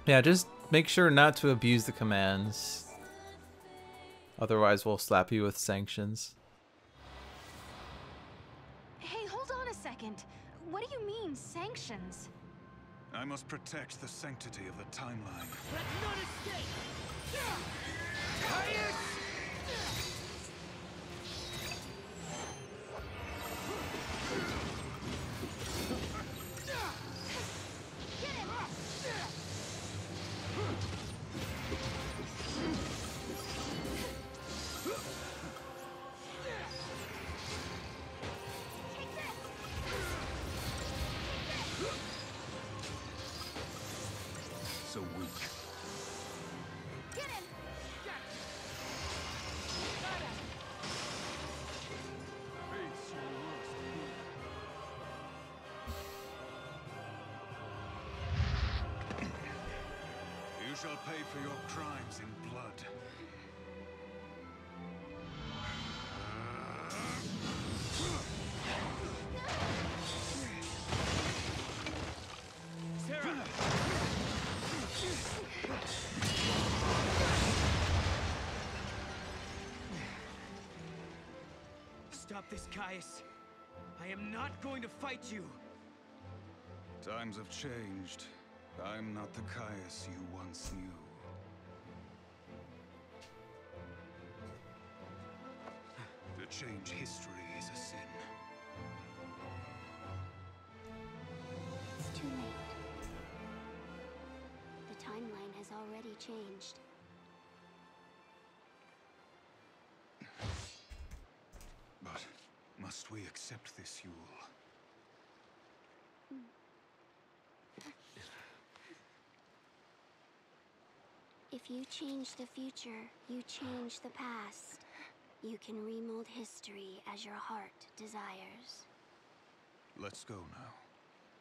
Yeah, just make sure not to abuse the commands. Otherwise, we'll slap you with sanctions. Hey, hold on a second. What do you mean, sanctions? I must protect the sanctity of the timeline. So weak. You shall pay for your crimes in blood. Sarah! Stop this, Caius. I am not going to fight you. Times have changed. I'm not the Caius you once knew. To change history is a sin. It's too late. The timeline has already changed. But must we accept this, Yule? If If you change the future, you change the past. You can remold history as your heart desires. Let's go now,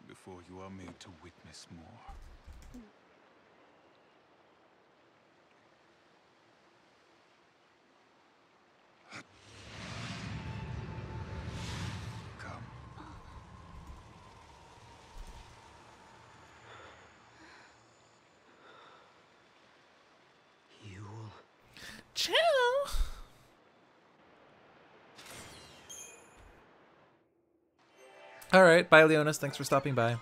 before you are made to witness more. Come. You... Ciao. All right, bye, Leonis. Thanks for stopping by.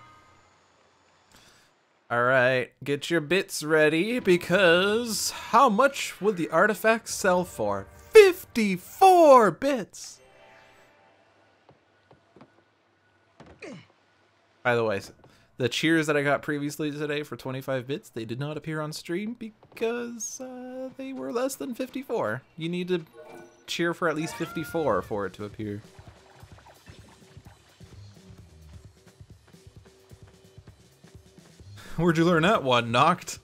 All right, get your bits ready because how much would the artifact sell for? 54 bits. By the way, the cheers that I got previously today for 25 bits, they did not appear on stream because they were less than 54. You need to cheer for at least 54 for it to appear. Where'd you learn that one, Knocked?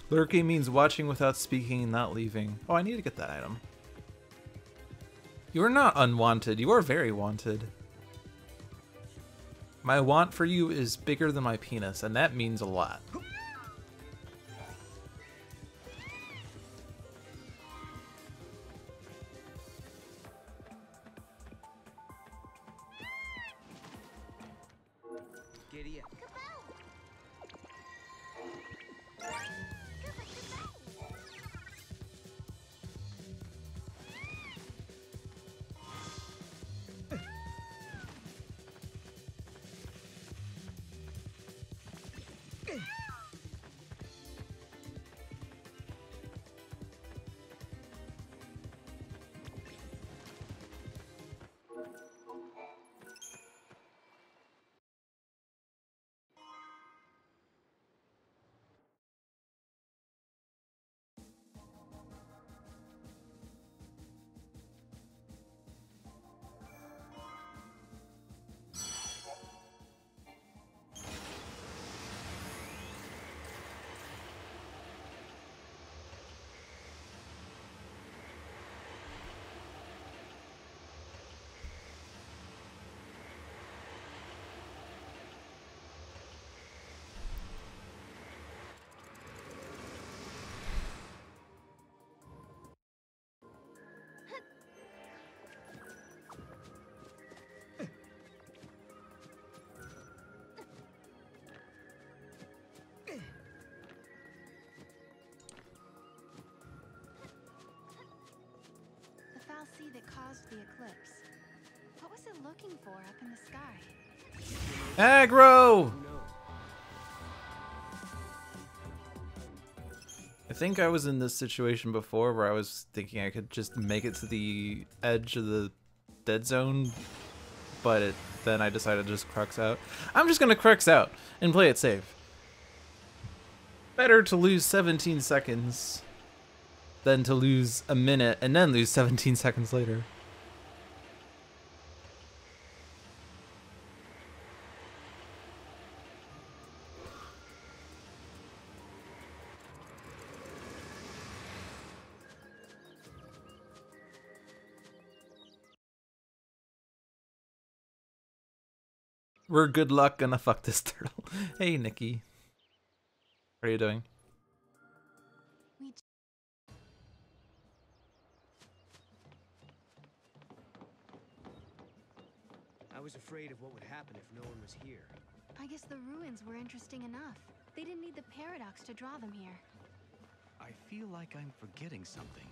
Lurking means watching without speaking, not leaving. Oh, I need to get that item. You are not unwanted. You are very wanted. My want for you is bigger than my penis, and that means a lot. Giddy up. The foul sea that caused the eclipse. What was it looking for up in the sky? Aggro! No. I think I was in this situation before where I was thinking I could just make it to the edge of the dead zone, but then I decided to just crux out. I'm just gonna crux out and play it safe. Better to lose 17 seconds than to lose a minute and then lose 17 seconds later. We're good luck gonna fuck this turtle. Hey, Nikki. What are you doing? I was afraid of what would happen if no one was here. I guess the ruins were interesting enough. They didn't need the paradox to draw them here. I feel like I'm forgetting something.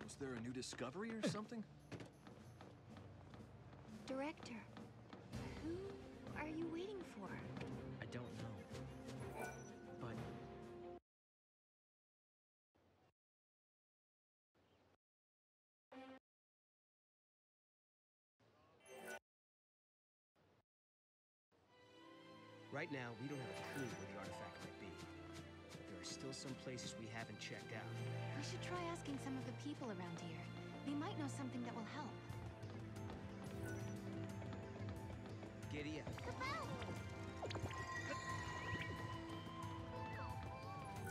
Was there a new discovery or something? Director, who are you waiting for? I don't know. Right now, we don't have a clue where the artifact might be. But there are still some places we haven't checked out. We should try asking some of the people around here. They might know something that will help. Giddy up.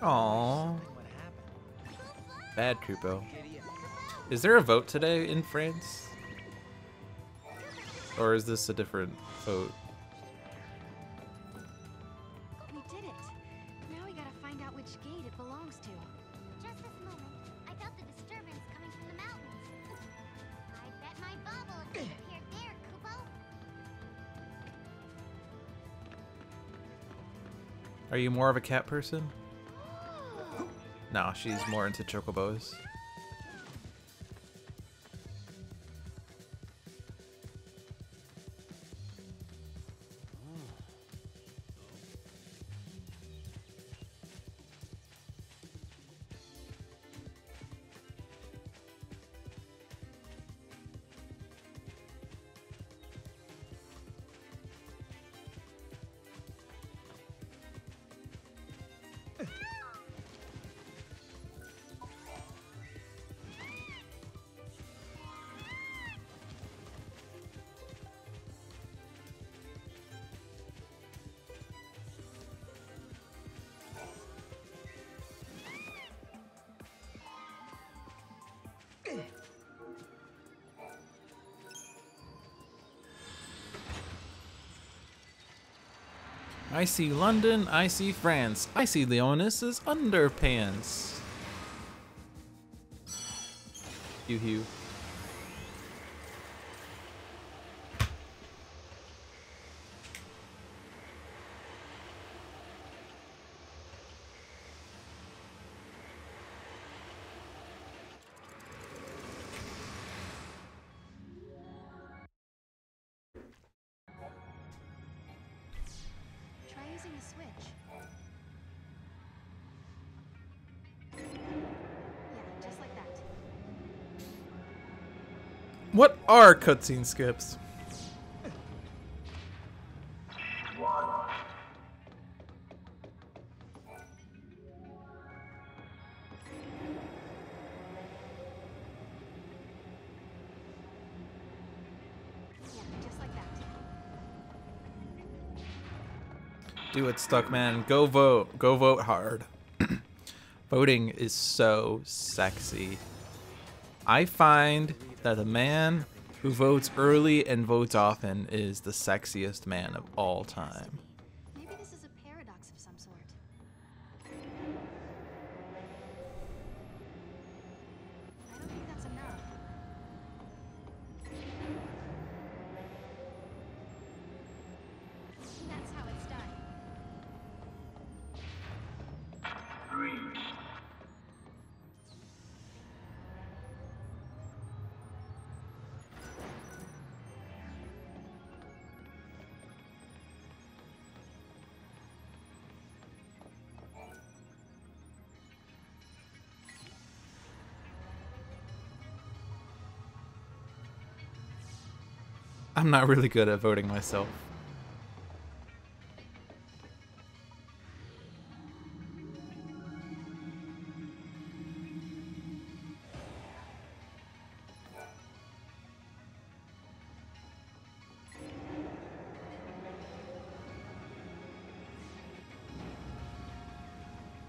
Aww. What happened? Bad Krupo. Giddy up. Is there a vote today in France? Or is this a different vote? We did it. Now we gotta find out which gate it belongs to. Just this moment, I felt the disturbance coming from the mountains. I bet my bauble disappeared there, Kupo. Are you more of a cat person? No, she's more into chocobos. I see London, I see France, I see Leonis's underpants. Hugh. Try using a switch. Yeah, just like that. What are cutscene skips? Yeah, just like that. Do it, Stuckman. Go vote. Go vote hard. Voting is so sexy. I find that a man who votes early and votes often is the sexiest man of all time. Maybe this is a paradox of some sort. I don't think that's enough. That's how it's done. I'm not really good at voting myself.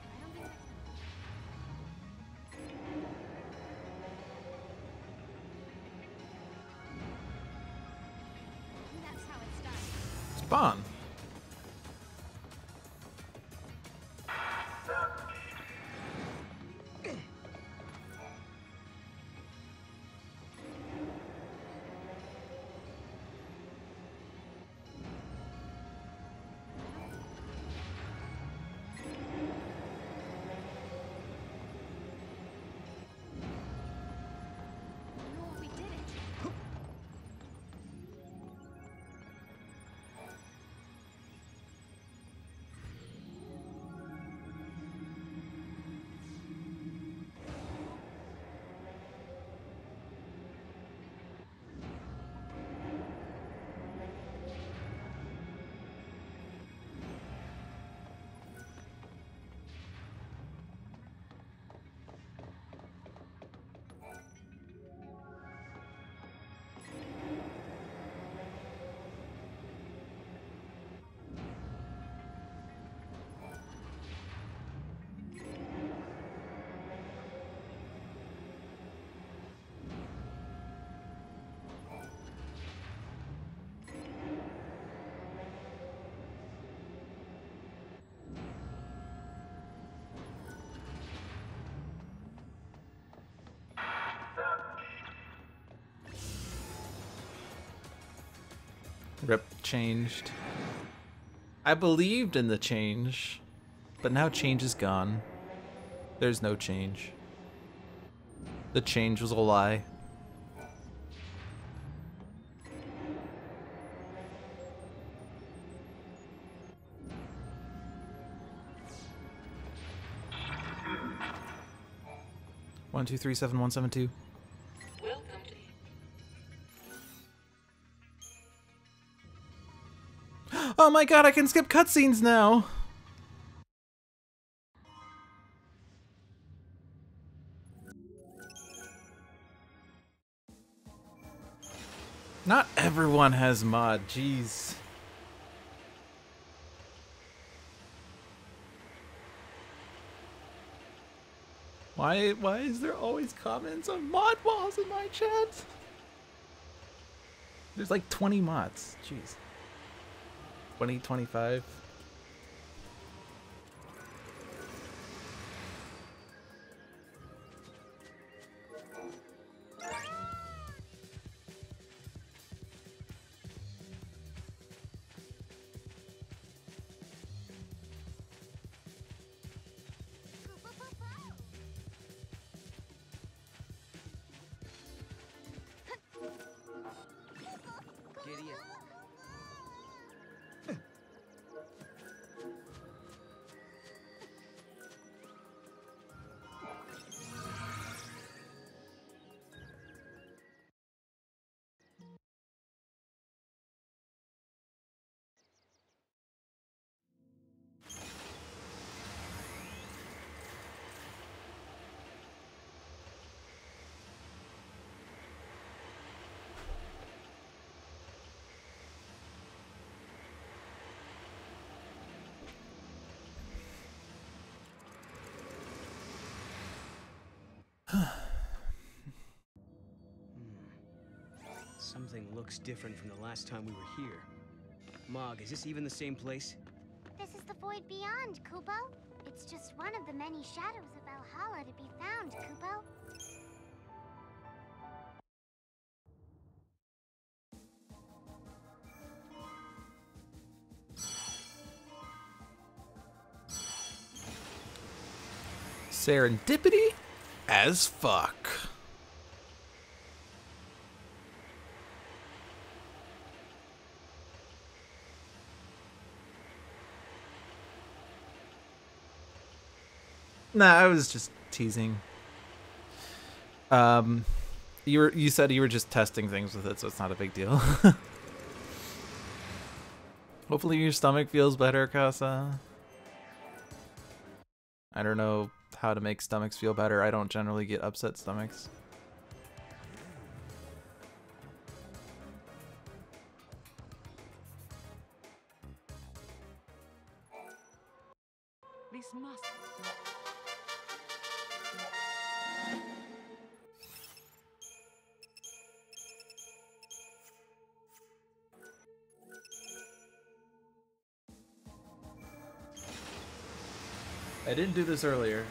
I don't think that's... That's how it's done. Spawn. No, we did it. Rip changed. I believed in the change, but now change is gone. There's no change. The change was a lie. One, 2, 3, 7, 1, 7, 2. Oh my god, I can skip cutscenes now! Not everyone has mod, jeez. Why is there always comments on mod walls in my chat? There's like 20 mods, jeez. 20, 25. Something looks different from the last time we were here. Mog, is this even the same place? This is the void beyond, Kupo. It's just one of the many shadows of Valhalla to be found, Kupo. Serendipity as fuck. Nah, I was just teasing. You said you were just testing things with it, so it's not a big deal. Hopefully your stomach feels better, Casa. I don't know how to make stomachs feel better. I don't generally get upset stomachs. This must. I didn't do this earlier.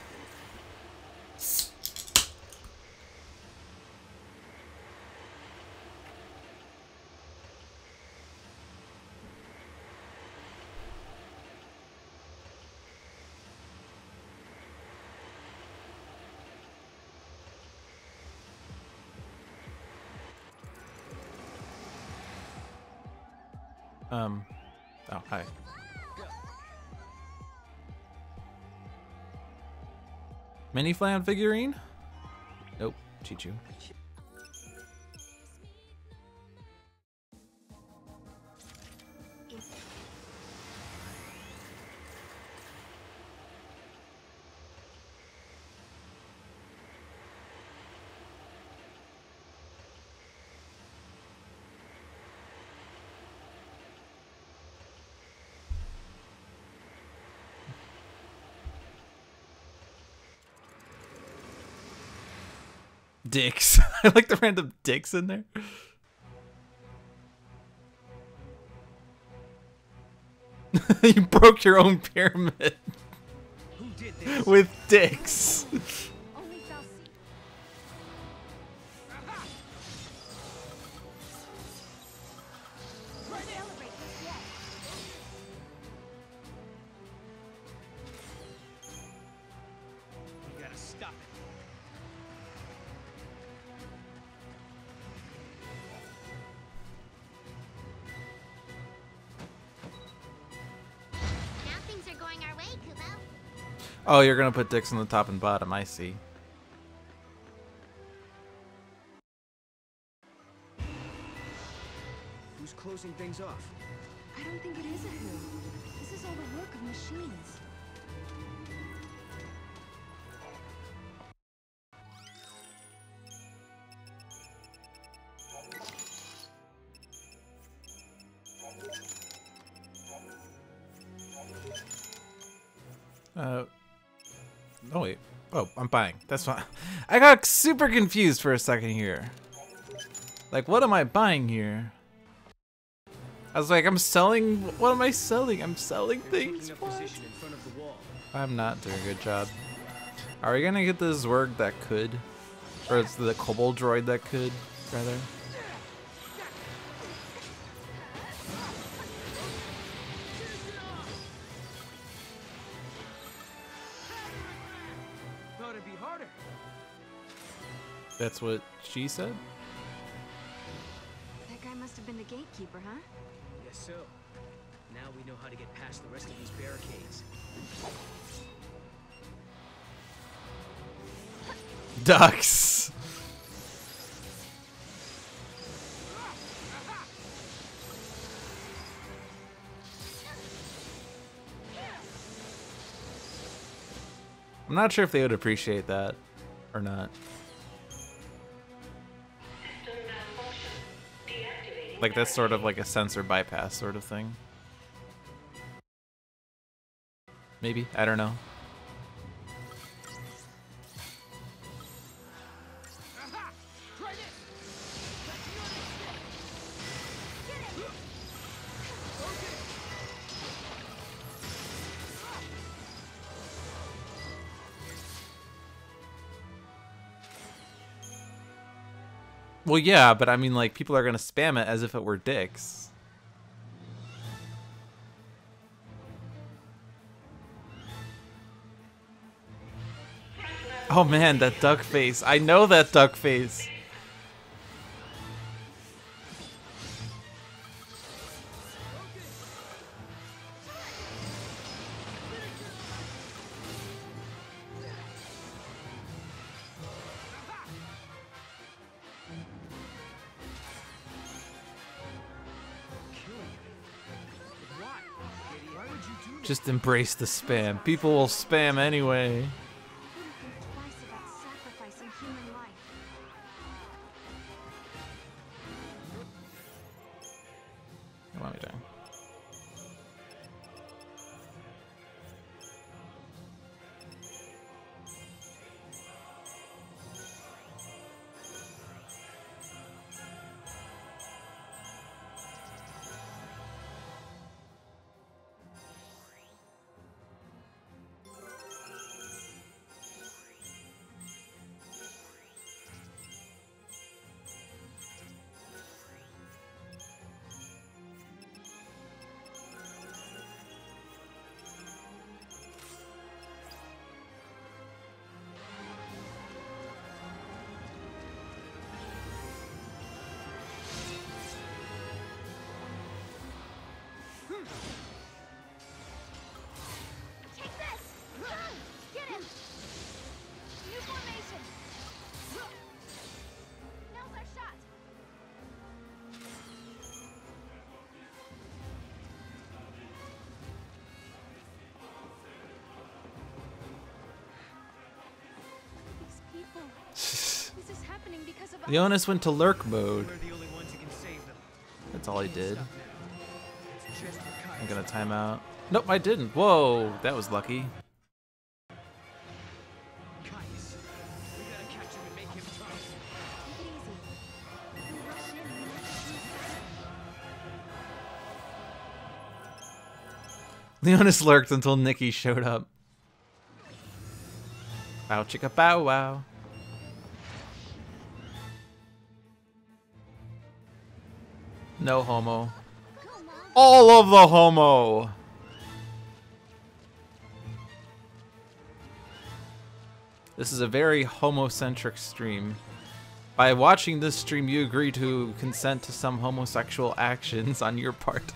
Oh, hi. Mini Flan figurine? Nope, Chichu. Dicks. I like the random dicks in there. You broke your own pyramid. Who did this? With dicks. Only thou see. Right now. Oh, you're gonna put dicks on the top and bottom, I see. Who's closing things off? I don't think it is a who. This is all the work of machines. Oh wait. Oh, I'm buying. That's fine. I got super confused for a second here. Like, what am I buying here? I was like, I'm selling. What am I selling? I'm selling things. Taking a position in front of the wall. I'm not doing a good job. Are we gonna get the Zwerg that could? Or it's the Kobold droid that could, rather? Thought it'd be harder. That's what she said? That guy must have been the gatekeeper, huh? Guess so. Now we know how to get past the rest of these barricades. Ducks! I'm not sure if they would appreciate that or not. Like that's sort of like a sensor bypass sort of thing. Maybe, I don't know. Well, yeah, but I mean, like, people are gonna spam it as if it were dicks. Oh man, that duck face. I know that duck face. Just embrace the spam. People will spam anyway. Wouldn't think twice about sacrificing human life. What am I doing? Take this! Get him! New formation! Now's our shot! These people. This is happening because of us. Leonis went to lurk mode. We're the only ones who can save them. That's all he did. Stop now. It's just for I'm Kai's gonna time out. Nope, I didn't. Whoa, that was lucky. Kai's. We gotta catch him and make him tough. Take it easy. You rush in and let's Leonis lurked until Nikki showed up. Bow chicka bow wow. No homo. All of the homo. This is a very homocentric stream. By watching this stream, you agree to consent to some homosexual actions on your part.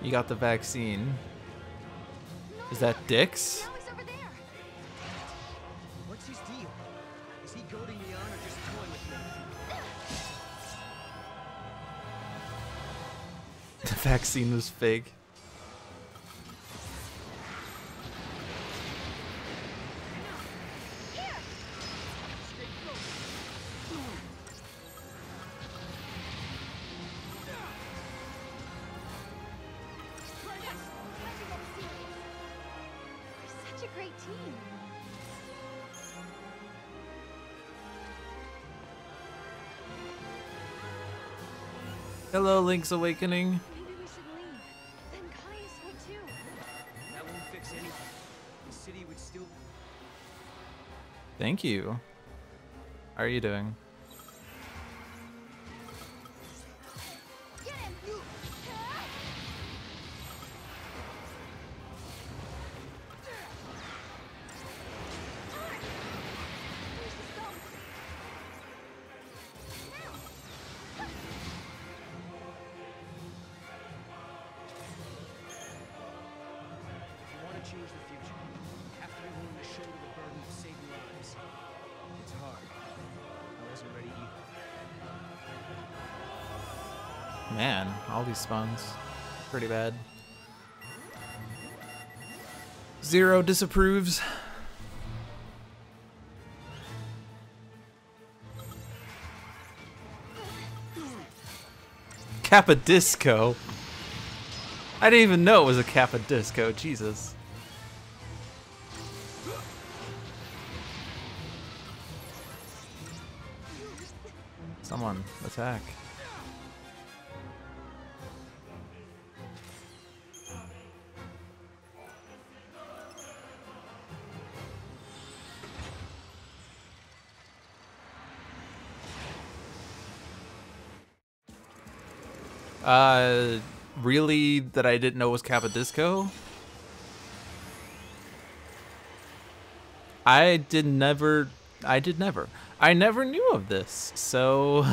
You got the vaccine. Is that Dix? Now he's over there. What's his deal? Is he goading me on or just toying with me? The vaccine was fake. We're such a great team. Hello, Link's Awakening. Maybe we should leave. Then Caius would too. That won't fix anything. The city would still... Thank you. How are you doing? Get him! Where's the stone? Now! If you want to change the future, you have to be willing to shoulder the burden of saving lives. It's hard. I wasn't ready either. Man, all these spawns. Pretty bad. Zero disapproves. Kappa Disco. I didn't even know it was a Kappa Disco. Jesus. Someone attack. Really? That I didn't know was Kappa Disco? I never knew of this, so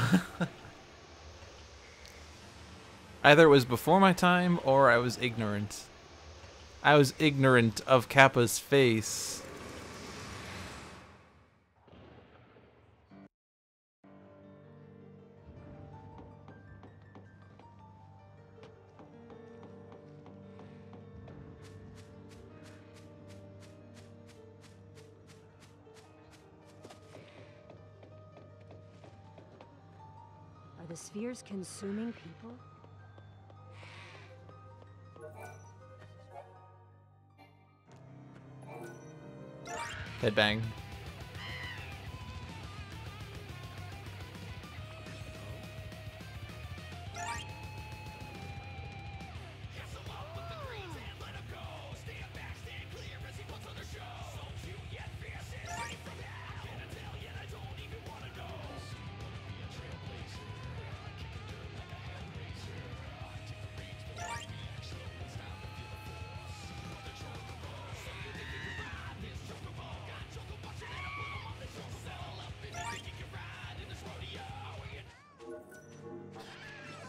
either it was before my time or I was ignorant. I was ignorant of Kappa's face. Are the spheres consuming people? Headbang.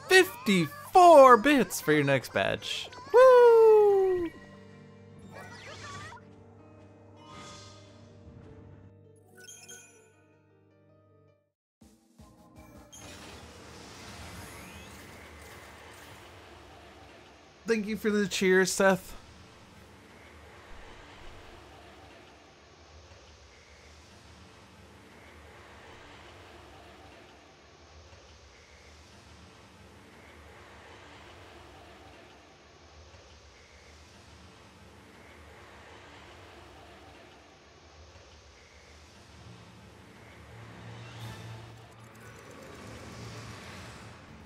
$54 for your next badge. Woo! Thank you for the cheers, Seth.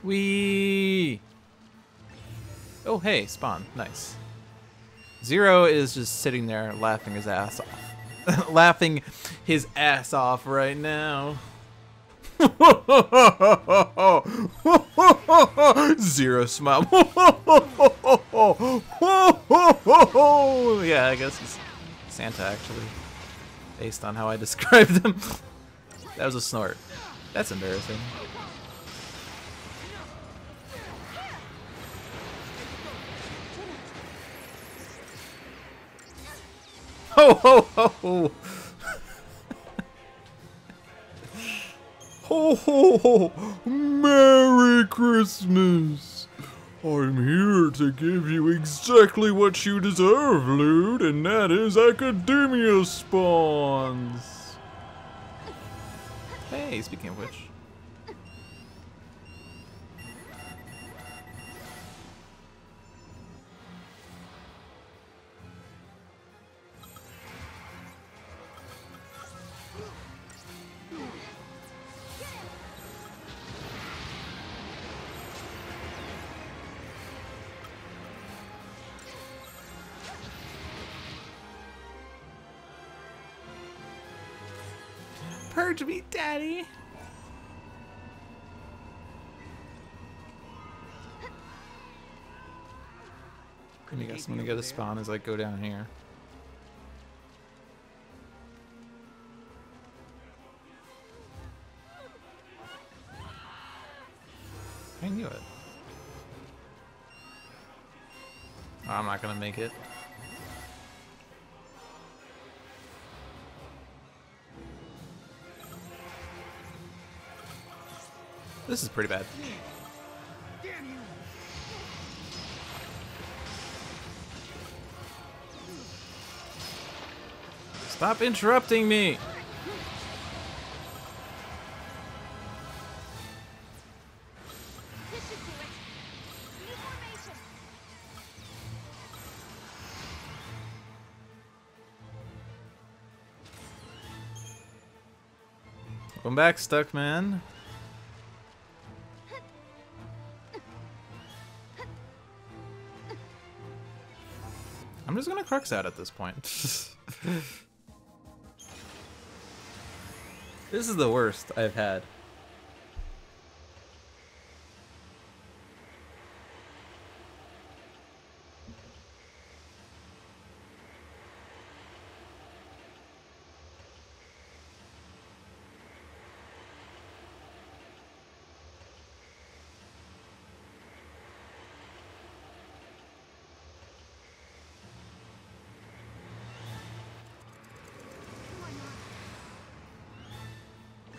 Wee. Oh, hey, spawn. Nice. Zero is just sitting there laughing his ass off. Laughing his ass off right now. Zero smile. Yeah, I guess he's Santa, actually. Based on how I described him. That was a snort. That's embarrassing. Ho ho ho! Ho ho ho! Merry Christmas! I'm here to give you exactly what you deserve, Lude, and that is Academia spawns! Hey, speaking of which. Purge me, Daddy! I guess I'm gonna get a spawn as I go down here. I knew it. Oh, I'm not gonna make it. This is pretty bad. Stop interrupting me! Welcome back, Stuck Man. I'm just gonna crux out at this point. This is the worst I've had.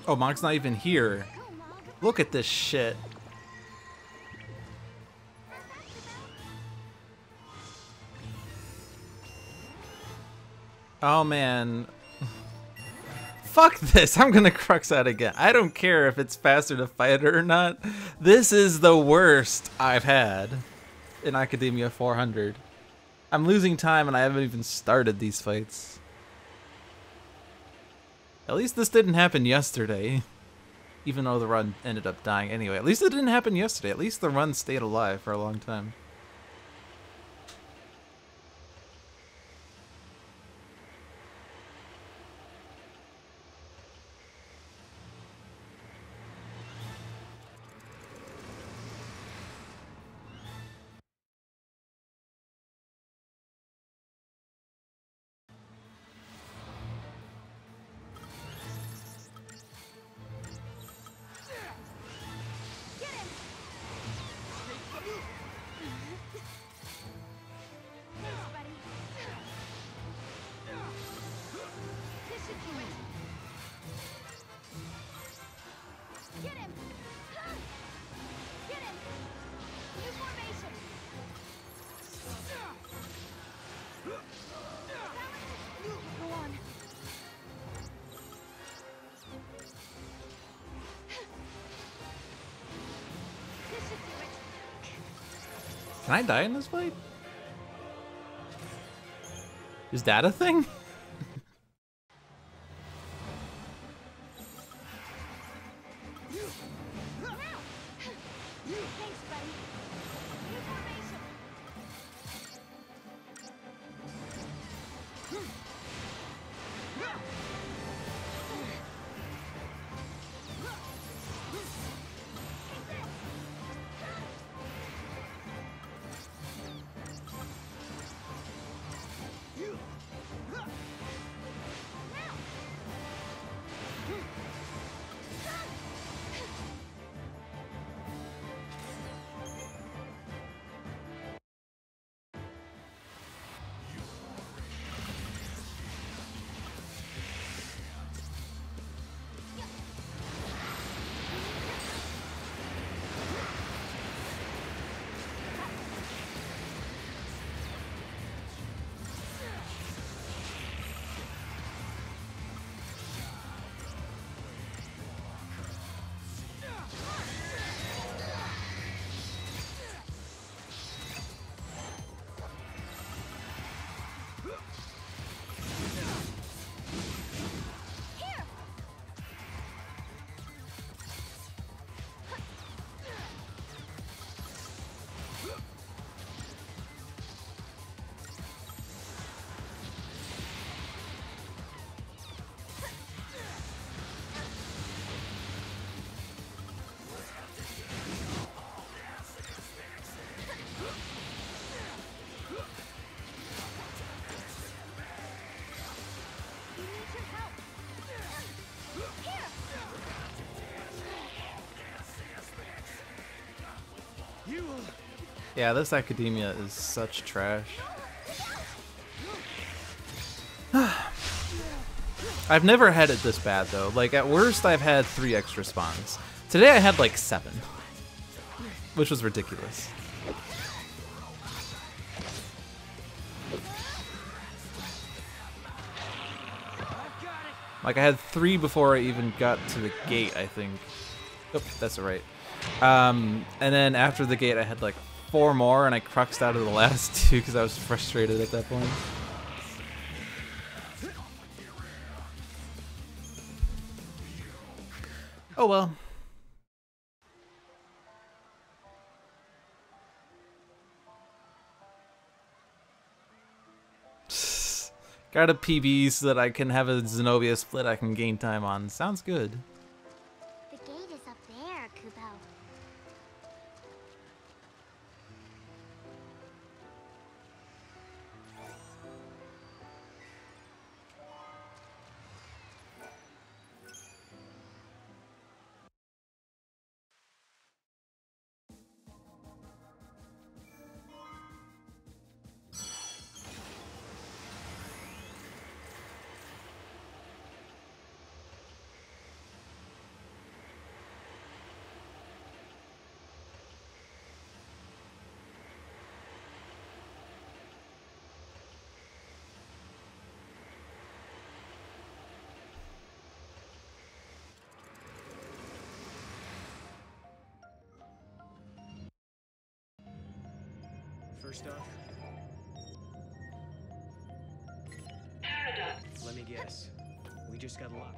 Oh, Monk's not even here. Look at this shit. Oh man. Fuck this, I'm gonna crux out again. I don't care if it's faster to fight it or not. This is the worst I've had in Academia 400. I'm losing time and I haven't even started these fights. At least this didn't happen yesterday. Even though the run ended up dying anyway. At least it didn't happen yesterday. At least the run stayed alive for a long time. Can I die in this fight? Is that a thing? Yeah, this academia is such trash. I've never had it this bad though. Like at worst I've had 3 extra spawns. Today I had like 7. Which was ridiculous. Like I had 3 before I even got to the gate, I think. Oh, that's right. And then after the gate I had like 4 more and I cruxed out of the last 2 because I was frustrated at that point. Oh well. Got a PB so that I can have a Zenobia split I can gain time on. Sounds good. The gate is up there, Kupo. First off, let me guess. We just got locked.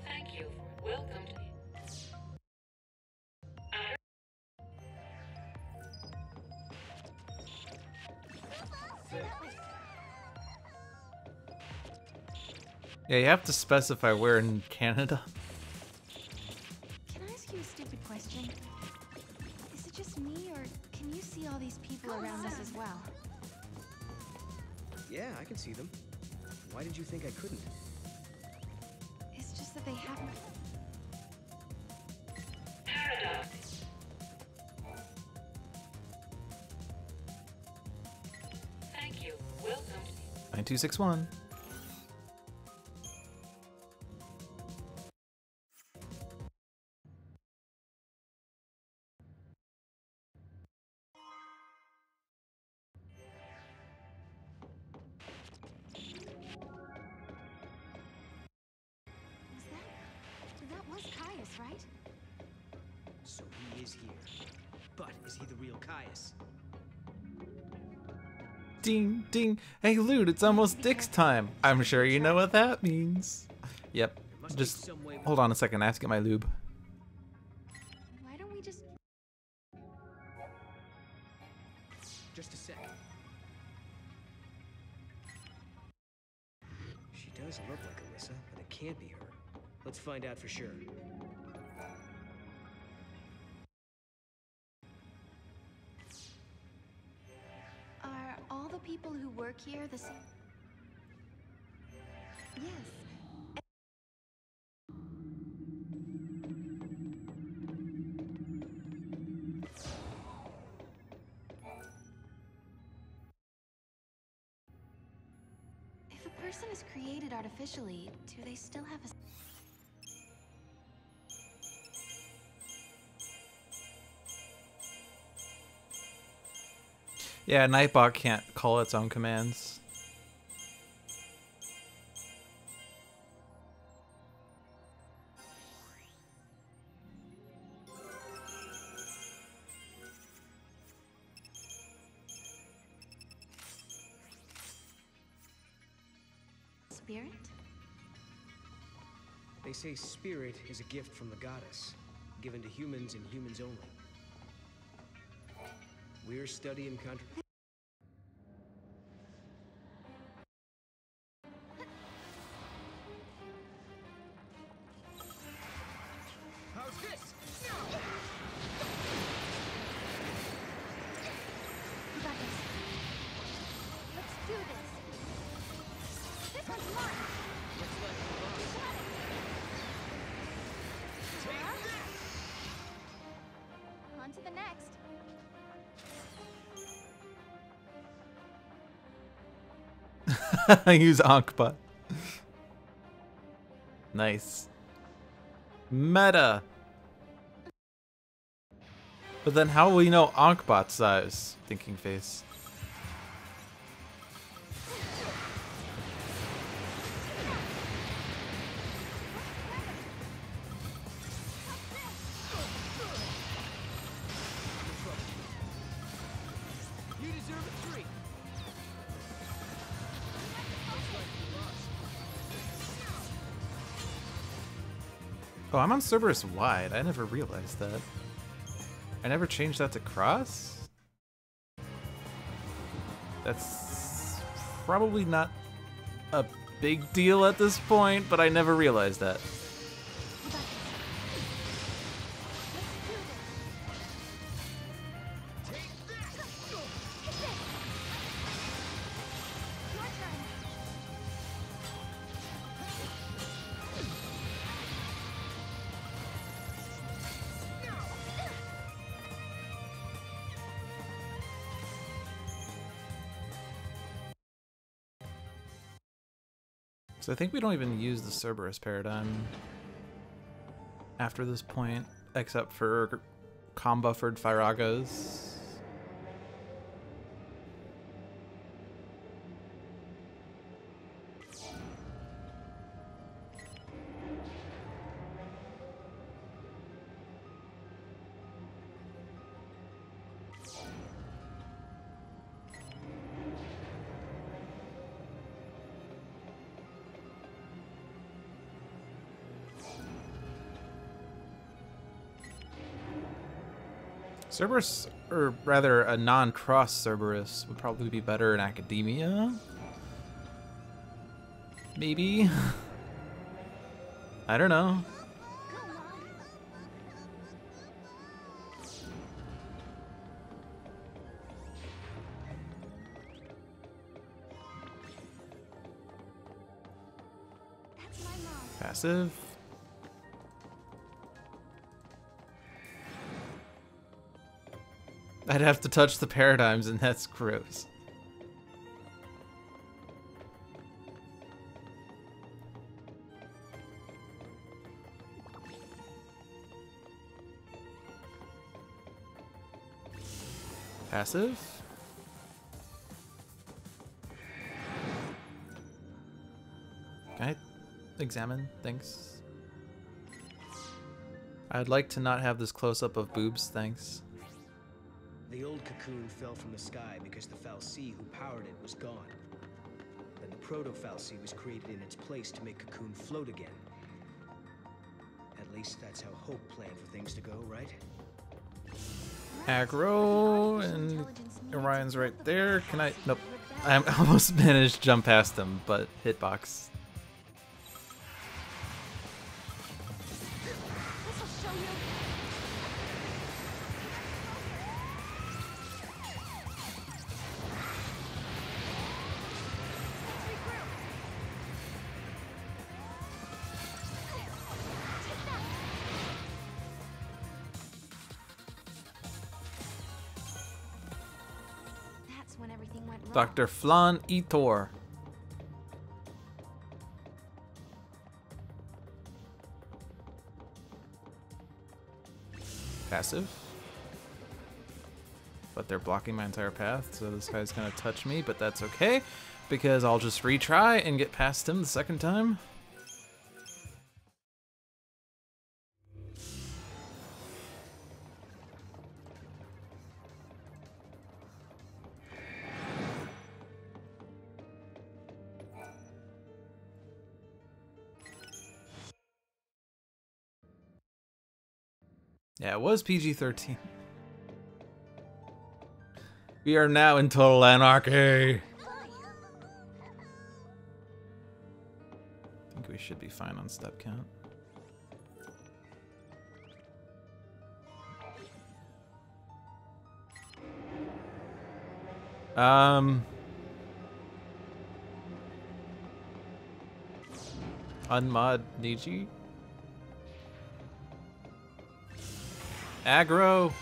Thank you. Welcome to Yeah, you have to specify where in Canada. Can I ask you a stupid question? Is it just me, or can you see all these people around us as well? Yeah, I can see them. Why did you think I couldn't? It's just that they haven't... Thank you. Welcome to 9261. That was Caius, right? So he is here. But is he the real Caius? Ding, ding. Hey, Loot, it's almost Dick's time. I'm sure you know what that means. Yep. Just hold on a second. I have to get my lube. Why don't we just... Just a sec. She does look like Alyssa, but it can't be her. Let's find out for sure. Are all the people who work here the same? Yes. If a person is created artificially, do they still have a... Yeah, Nightbot can't call its own commands. Spirit? They say spirit is a gift from the goddess, given to humans and humans only. We're studying country. How's this? You got this. Use Ankbot. Nice. Meta. But then how will we know Ankbot's size? Thinking face. You deserve a treat. Oh, I'm on Cerberus wide. I never realized that. I never changed that to cross? That's probably not a big deal at this point, but I never realized that. So I think we don't even use the Cerberus paradigm after this point, except for com-buffered Firagas. Cerberus, or rather a non-cross Cerberus, would probably be better in Academia? Maybe? I don't know. Passive? I'd have to touch the paradigms, and that's gross. Passive? Can I examine things? I'd like to not have this close-up of boobs, thanks. The old cocoon fell from the sky because the fal'Cie who powered it was gone. Then the proto-fal'Cie was created in its place to make cocoon float again. At least that's how Hope planned for things to go, right? Aggro, and Orion's right there. Can I? Nope. I almost managed to jump past him, but hitbox. Dr. Flan Etor. Passive. But they're blocking my entire path, so this guy's gonna touch me, but that's okay, because I'll just retry and get past him the second time. Yeah, it was PG-13. We are now in total anarchy. I think we should be fine on step count. Unmod Niji. Aggro.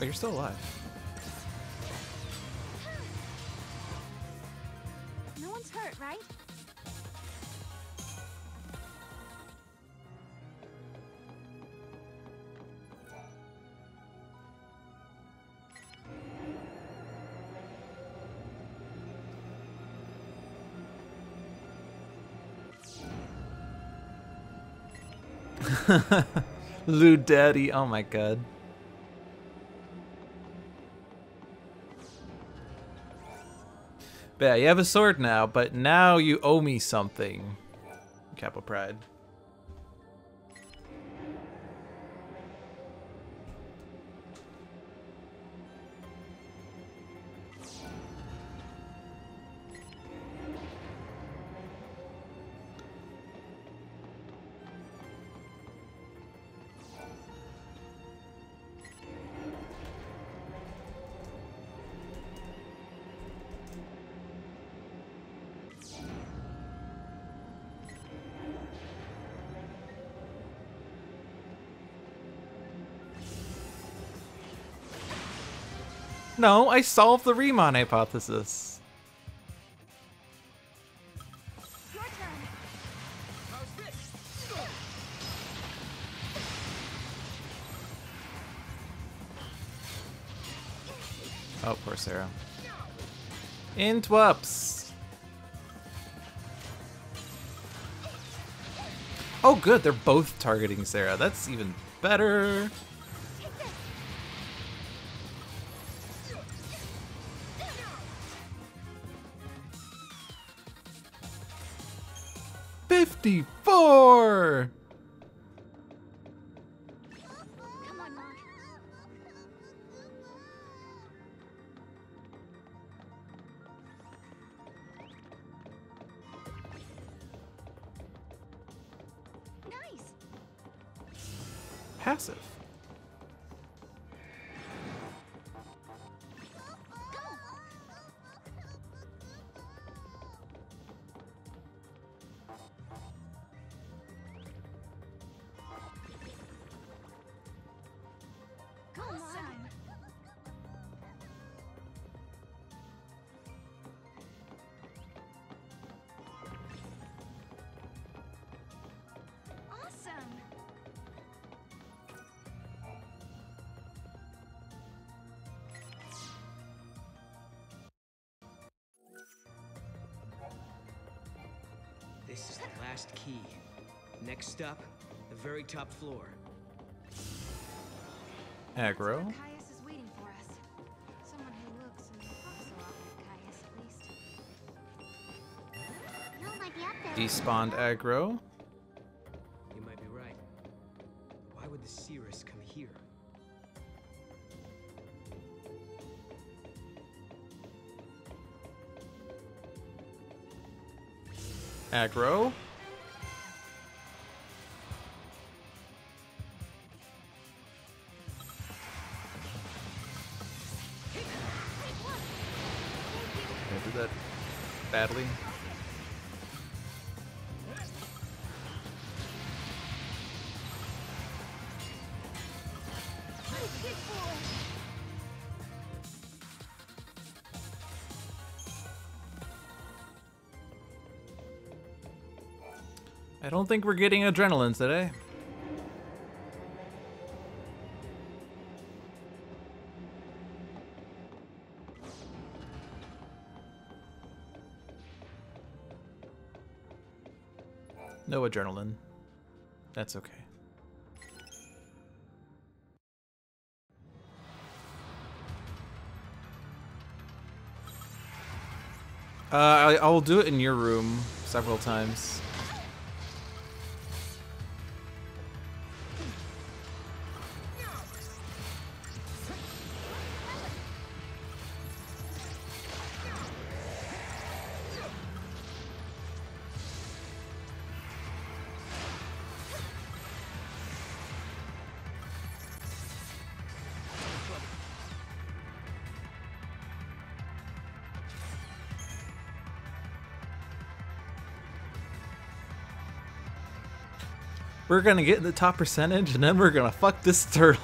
Oh, you're still alive. No one's hurt, right? Lou Daddy, oh my god. But yeah, you have a sword now, but now you owe me something. Capital Pride. No, I solved the Riemann hypothesis. Your turn. Oh, poor Sarah. Intwups. Oh, good. They're both targeting Sarah. That's even better. 54! Come on, Mom. Nice. Passive. This is the last key. Next up, the very top floor. Aggro. Caius is waiting for us. Someone who looks and talks a lot like Caius, at least. You might be up there. Despawned aggro. You might be right. Why would the Cirrus come here? Aggro. I did that badly. I don't think we're getting adrenaline today. No adrenaline. That's okay. I'll do it in your room several times. We're gonna get in the top percentage and then we're gonna fuck this turtle.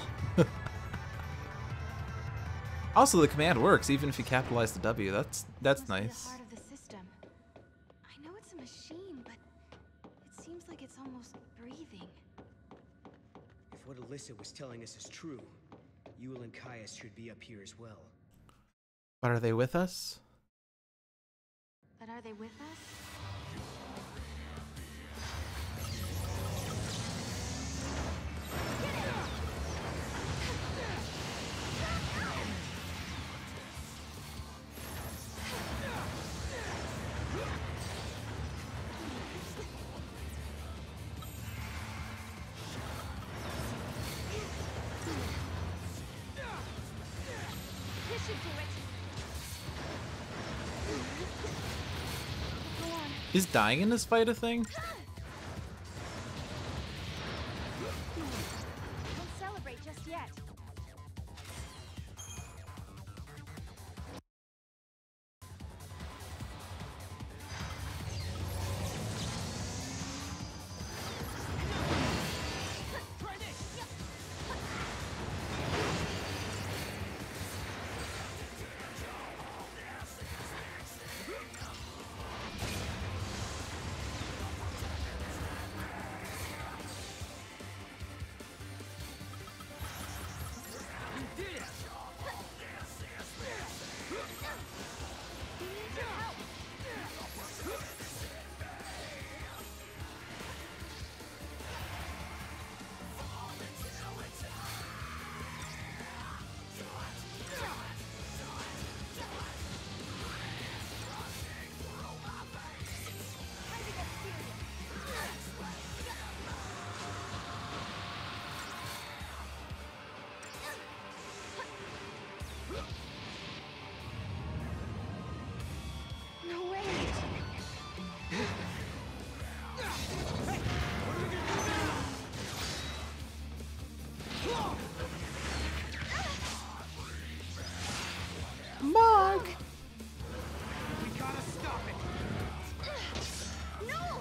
Also, the command works even if you capitalize the W. That's Must be nice. the heart of the system. I know it's a machine, but it seems like it's almost breathing. If what Alyssa was telling us is true, Yule and Caius should be up here as well. But are they with us? But are they with us? This should do it. Go on. Is dying in this fight a thing? Don't celebrate just yet. No way. Mark! We gotta stop it! No!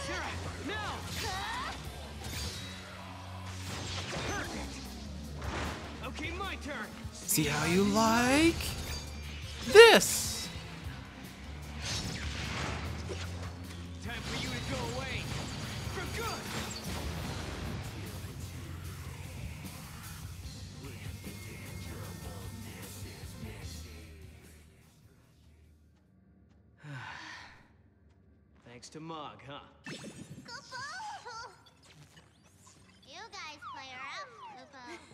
Sarah, now! Perfect! Okay, my turn! See how you like this? Time for you to go away! For good! Thanks to Mog, huh? You guys play her up,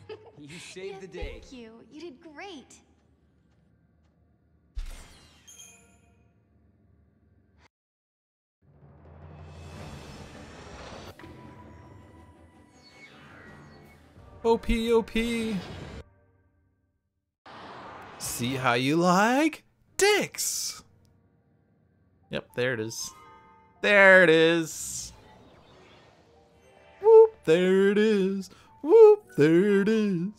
Lupo. You saved the day. Thank you. You did great. OP, OP. See how you like dicks. Yep, there it is. There it is. Whoop, there it is. Whoop, there it is.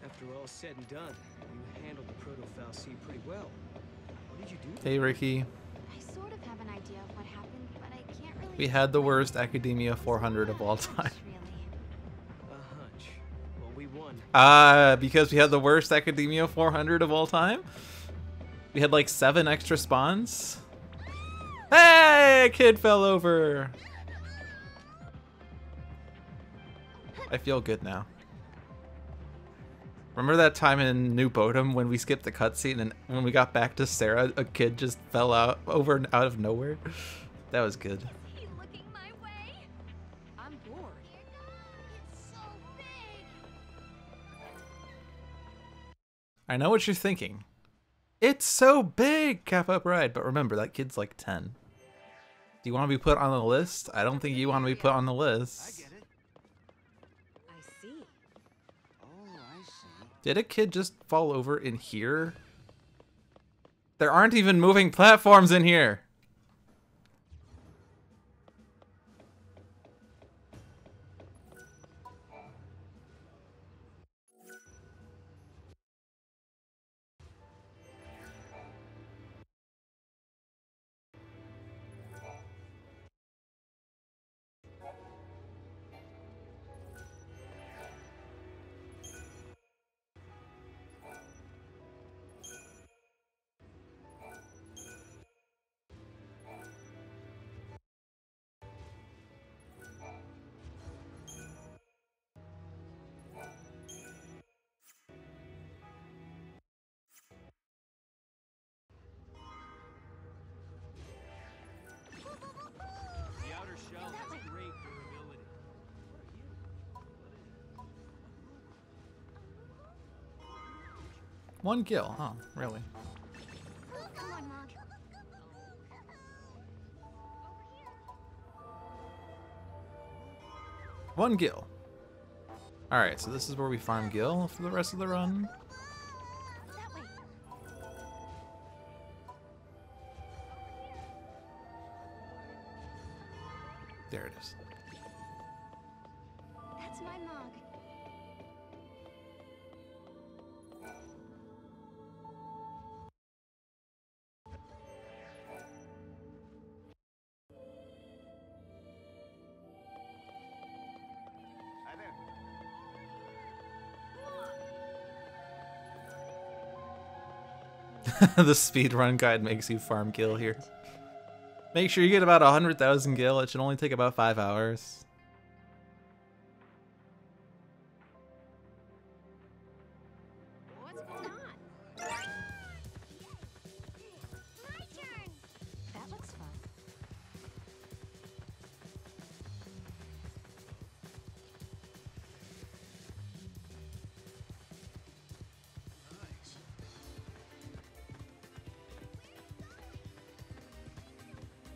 After all said and done, you handled the Proto-Fal'Cie pretty well. What did you do? Hey, Ricky. I sort of have an idea of what happened, but I can't really. We had the worst Academia 400 of all time. Really. A hunch. Well, we won. Because we had the worst Academia 400 of all time? We had like 7 extra spawns? Hey, a kid fell over. I feel good now. Remember that time in New Bodom when we skipped the cutscene and when we got back to Sarah, a kid just fell out of nowhere? That was good. Is he looking my way? I'm bored. It's so big. I know what you're thinking. It's so big, Kappa Bride. But remember, that kid's like 10. Do you want to be put on the list? I don't think you want to be put on the list. I get it. I see. Oh, I see. Did a kid just fall over in here? There aren't even moving platforms in here. The outer shell has great durability. One gill, huh? Really? Come on, Mog. One gill. Alright, so this is where we farm gill for the rest of the run. That way. There it is. That's my Mog. Hi there. The speedrun guide makes you farm gill here. Make sure you get about 100,000 gill. It should only take about 5 hours. What's going on? My turn. That looks fun. Nice.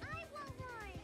I want one.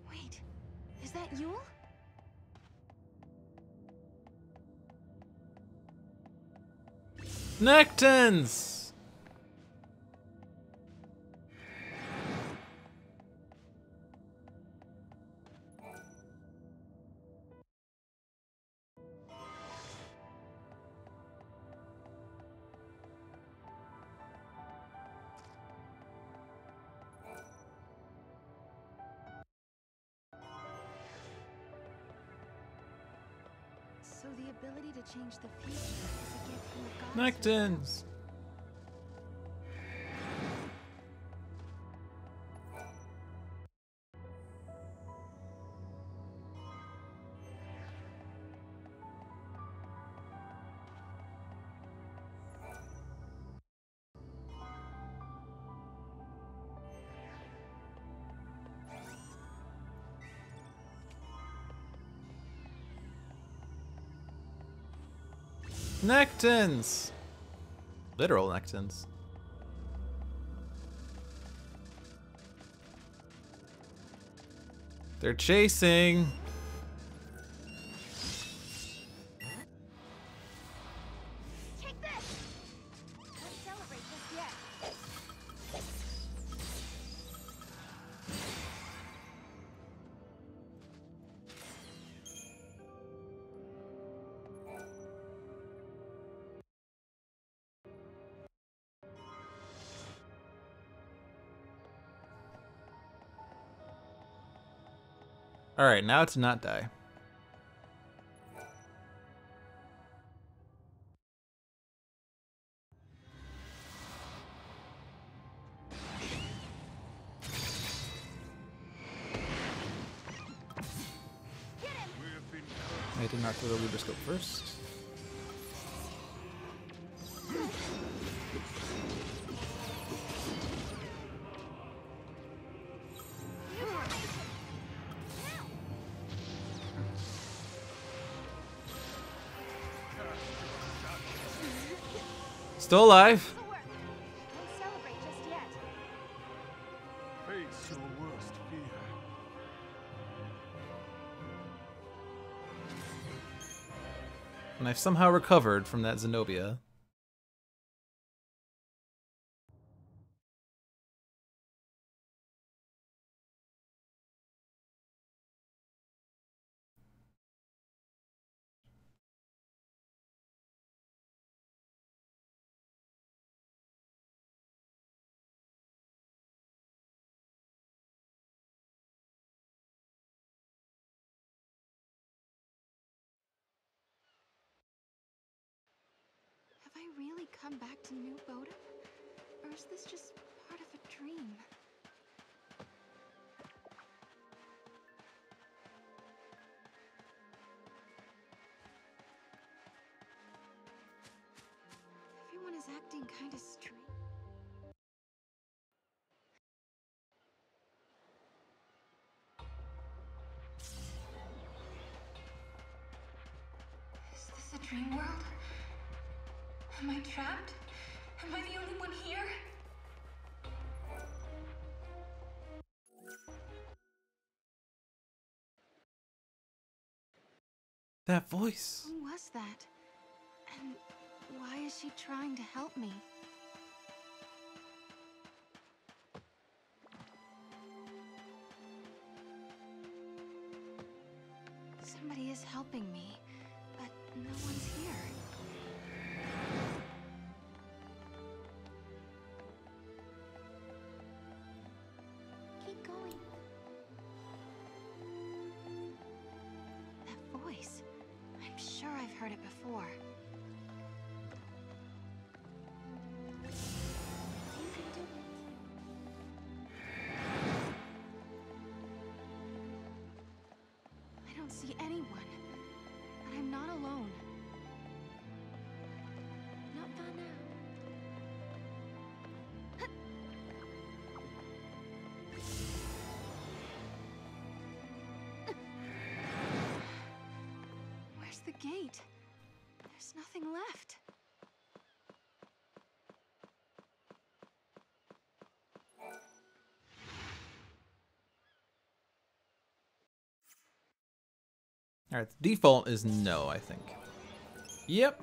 Wait, is that Yule? Nectins! So the ability to change the future is a gift from the gods. Nectins! Nectins! Literal nectins. They're chasing. Alright, now to not die. I did not throw the Libra Scope first. Still alive. Don't celebrate just yet. Face your worst fear. And I've somehow recovered from that Zenobia. Have I really come back to New Bodom? Or is this just part of a dream? Everyone is acting kind of strange. Is this a dream world? Am I trapped? Am I the only one here? That voice. Who was that? And why is she trying to help me? Somebody is helping me, but no one's here. Keep going. That voice. I'm sure I've heard it before. You can do it. I don't see anyone, but I'm not alone. Not far now. Where's the gate? There's nothing left. Alright, the default is no, I think. Yep.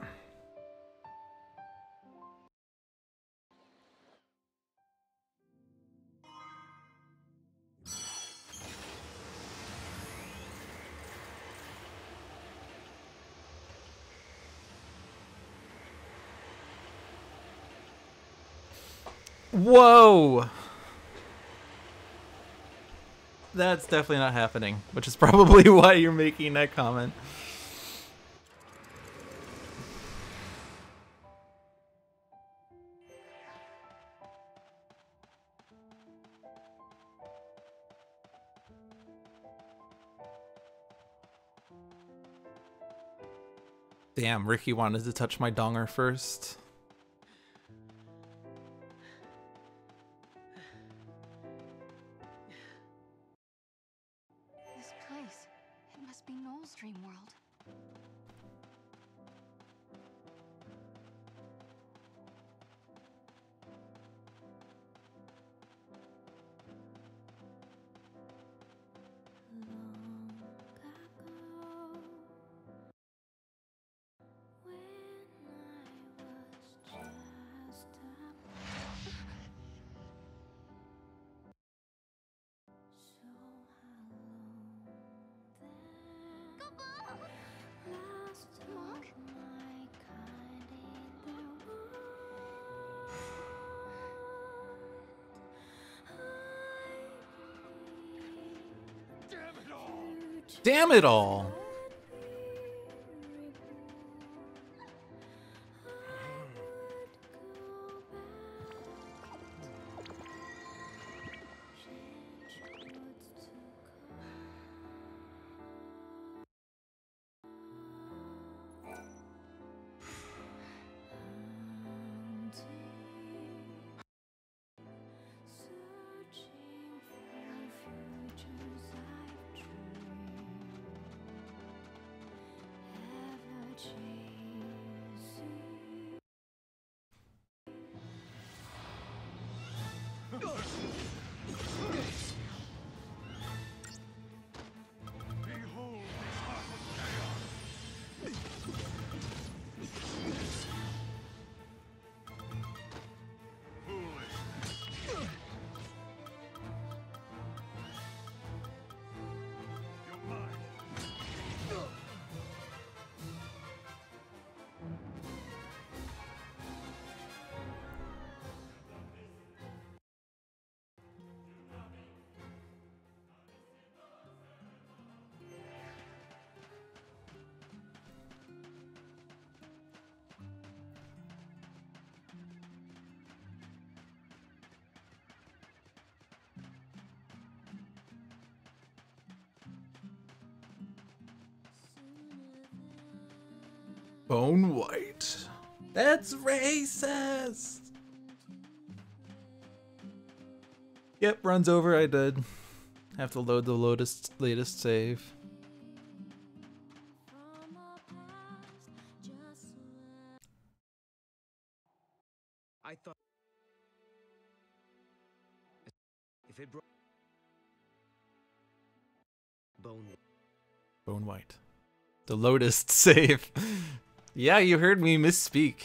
Whoa! That's definitely not happening, which is probably why you're making that comment. Damn, Ricky wanted to touch my donger first. This place. It must be Noel's dream world. Damn it all! Bone white. That's racist. Yep, runs over. I did. Have to load the latest save. I thought if it broke Bone white. The Lotus save. Yeah, you heard me misspeak.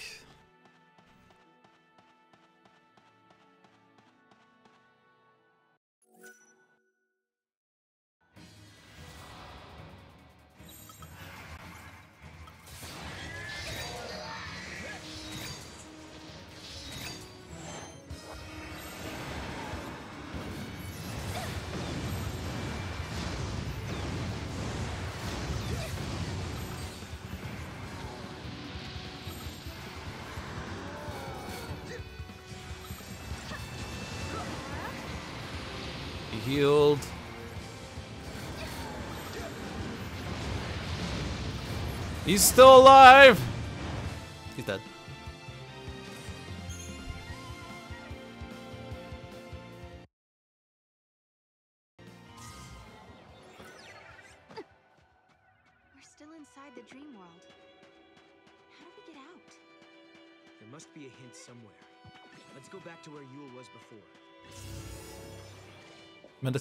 Healed. He's still alive. He's dead. We're still inside the dream world. How do we get out? There must be a hint somewhere. Let's go back to where Yule was before. Oh,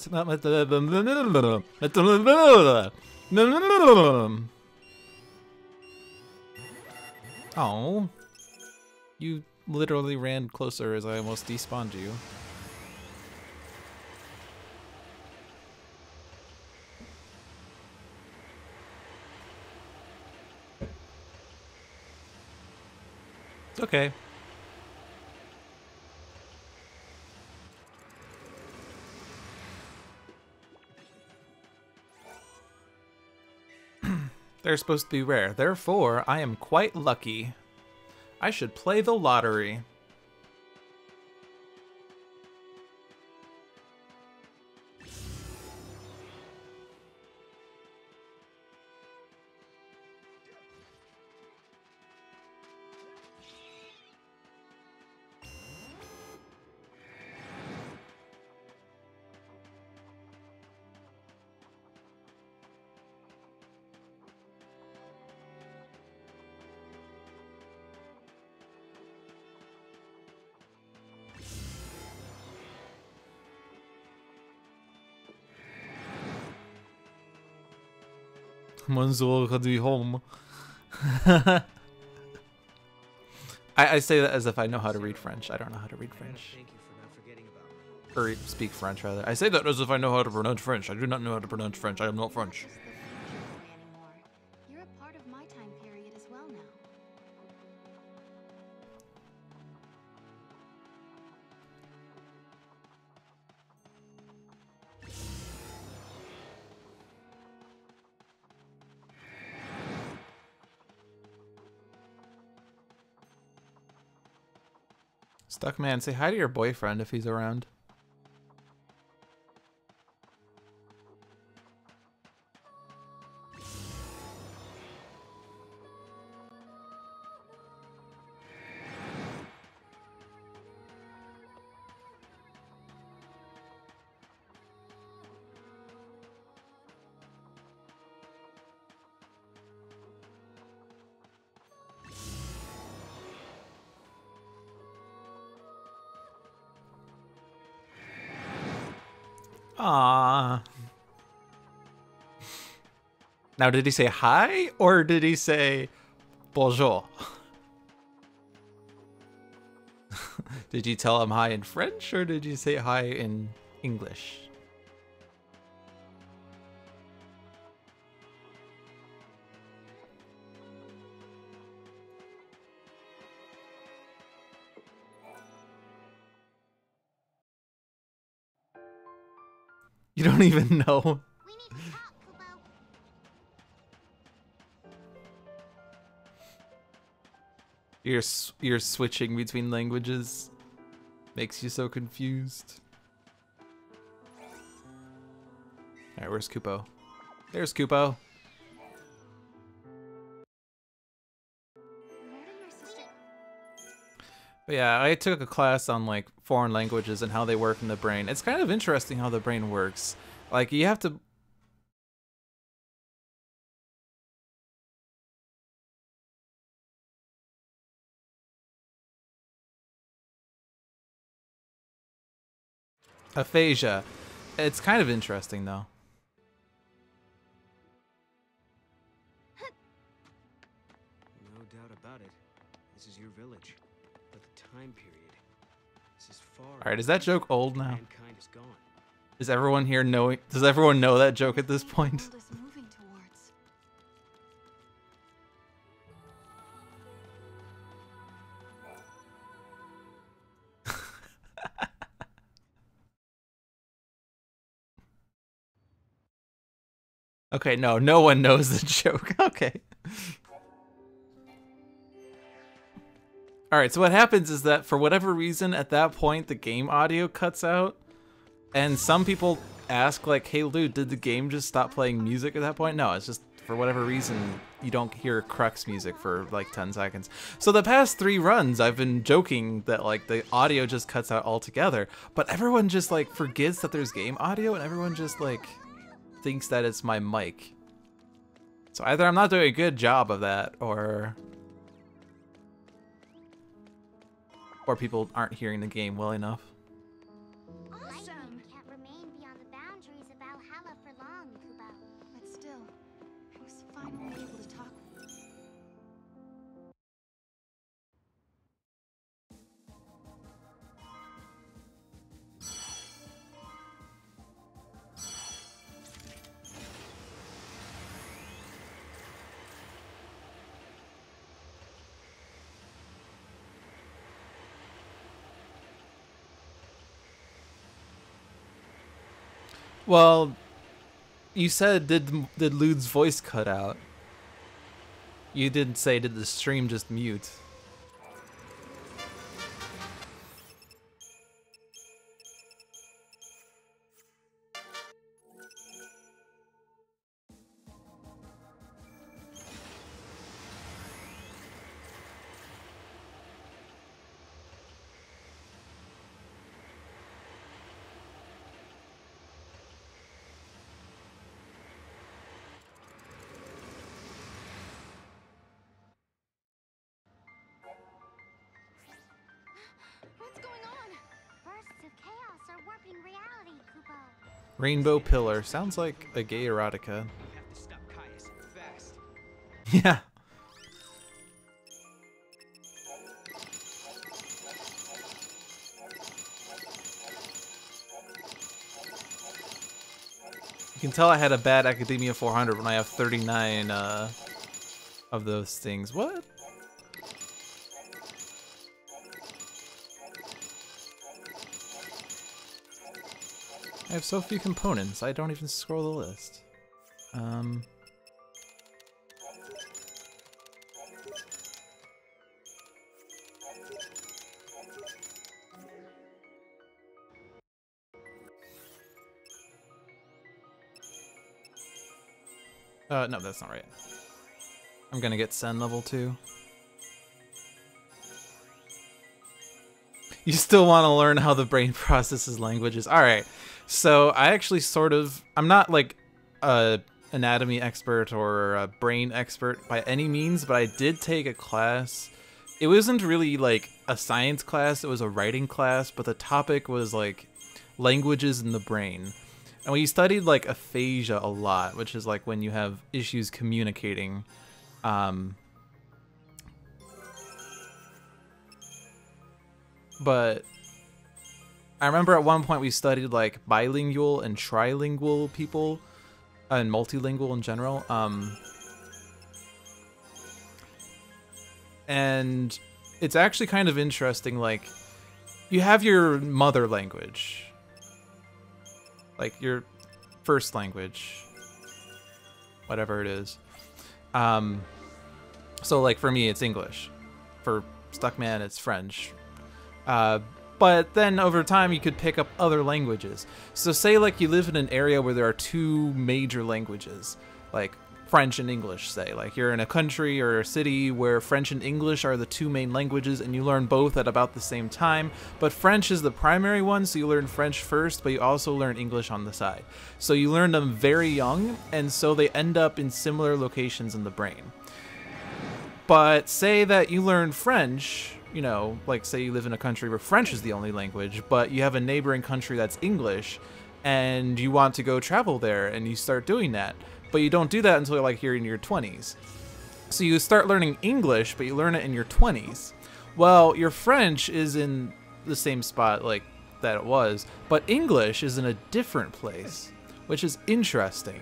you literally ran closer as I almost despawned you. It's okay. They're supposed to be rare. Therefore, I am quite lucky. I should play the lottery. Manzul Khadi home. I say that as if I know how to read French. I don't know how to read French. Thank you for not forgetting about me. Or speak French, rather. I say that as if I know how to pronounce French. I do not know how to pronounce French. I am not French. Anymore. You're a part of my time period as well now. Stuck man, say hi to your boyfriend if he's around. Ah. Now, did he say hi or did he say bonjour? Did you tell him hi in French or did you say hi in English? You don't even know. We need to talk, Kubo. You're switching between languages. Makes you so confused. Alright, where's Kupo? There's Kupo. But yeah, I took a class on like foreign languages and how they work in the brain. It's kind of interesting how the brain works. Like you have to... Aphasia. It's kind of interesting though. No doubt about it. This is your village. But the time period. This is far. Alright, is that joke old now? Mankind is gone. Is everyone here knowing? Does everyone know that joke at this point? World is moving towards. Okay, no one knows the joke. Okay. Alright, so what happens is that for whatever reason, at that point, the game audio cuts out. And some people ask, like, hey, Lou, did the game just stop playing music at that point? No, it's just, for whatever reason, you don't hear Crux music for, like, 10 seconds. So the past 3 runs, I've been joking that, like, the audio just cuts out altogether. But everyone just, like, forgets that there's game audio, and everyone just, like... thinks that it's my mic. So either I'm not doing a good job of that, or people aren't hearing the game well enough. Lightning can't remain beyond the boundaries of Valhalla for long, Kubo. But still, I was finally able to talk. Well, you said did Lude's voice cut out? You didn't say did the stream just mute? What's going on? Bursts of chaos are warping reality, Kubo. Rainbow Pillar sounds like a gay erotica. We have to stop Caius fast. Yeah. You can tell I had a bad Academia 400 when I have 39 of those things. What? I have so few components, I don't even scroll the list. No, that's not right. I'm gonna get Sen level 2. You still want to learn how the brain processes languages. Alright, so I actually I'm not like a anatomy expert or a brain expert by any means, but I did take a class. It wasn't really like a science class, it was a writing class, but the topic was like languages in the brain. And we studied like aphasia a lot, which is like when you have issues communicating. But I remember at one point we studied like bilingual and trilingual people and multilingual in general. And it's actually kind of interesting. Like you have your mother language, like your first language, whatever it is. So like for me, it's English. For Stuckman, it's French. But then over time you could pick up other languages. So say like you live in an area where there are two major languages, like French and English, say. Like you're in a country or a city where French and English are the two main languages and you learn both at about the same time, but French is the primary one, so you learn French first, but you also learn English on the side. So you learn them very young, and so they end up in similar locations in the brain. But say that you learn French, you know, like say you live in a country where French is the only language, but you have a neighboring country that's English, and you want to go travel there, and you start doing that. But you don't do that until like you're in your 20s. So you start learning English, but you learn it in your 20s. Well, your French is in the same spot like that it was, but English is in a different place, which is interesting.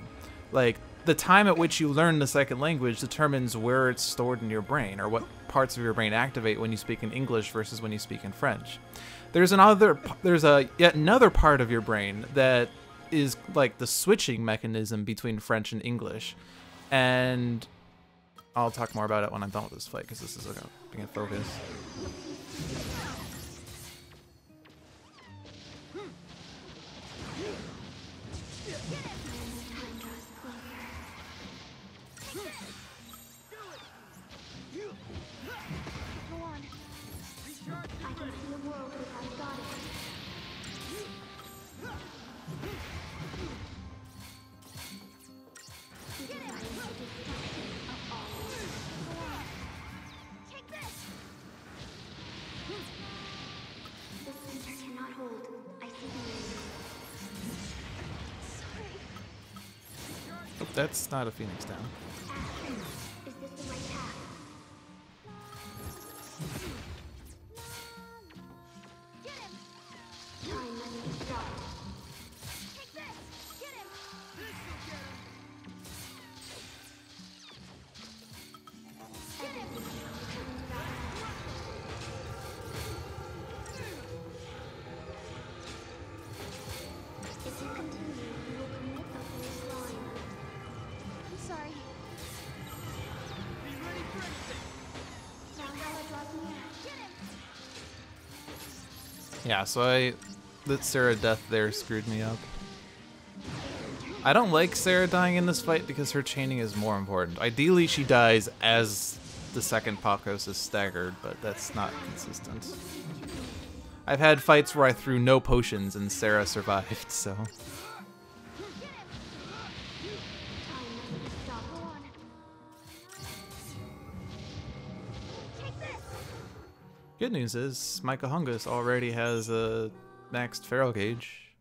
Like the time at which you learn the second language determines where it's stored in your brain, or what parts of your brain activate when you speak in English versus when you speak in French. There's yet another part of your brain that is like the switching mechanism between French and English, and I'll talk more about it when I'm done with this fight, because this is about being a focus. That's not a Phoenix down. Is this the right path? Get him! Time must be stopped. Take this! Get him! This will get him! Get him! If you continue, you will commit a false line. Sorry. Be ready for anything. Valhalla draws near. Get him! Yeah, so that Sarah death there screwed me up. I don't like Sarah dying in this fight because her chaining is more important. Ideally, she dies as the second Pakos is staggered, but that's not consistent. I've had fights where I threw no potions and Sarah survived, so... Good news is, my Kahungus already has a maxed feral gauge.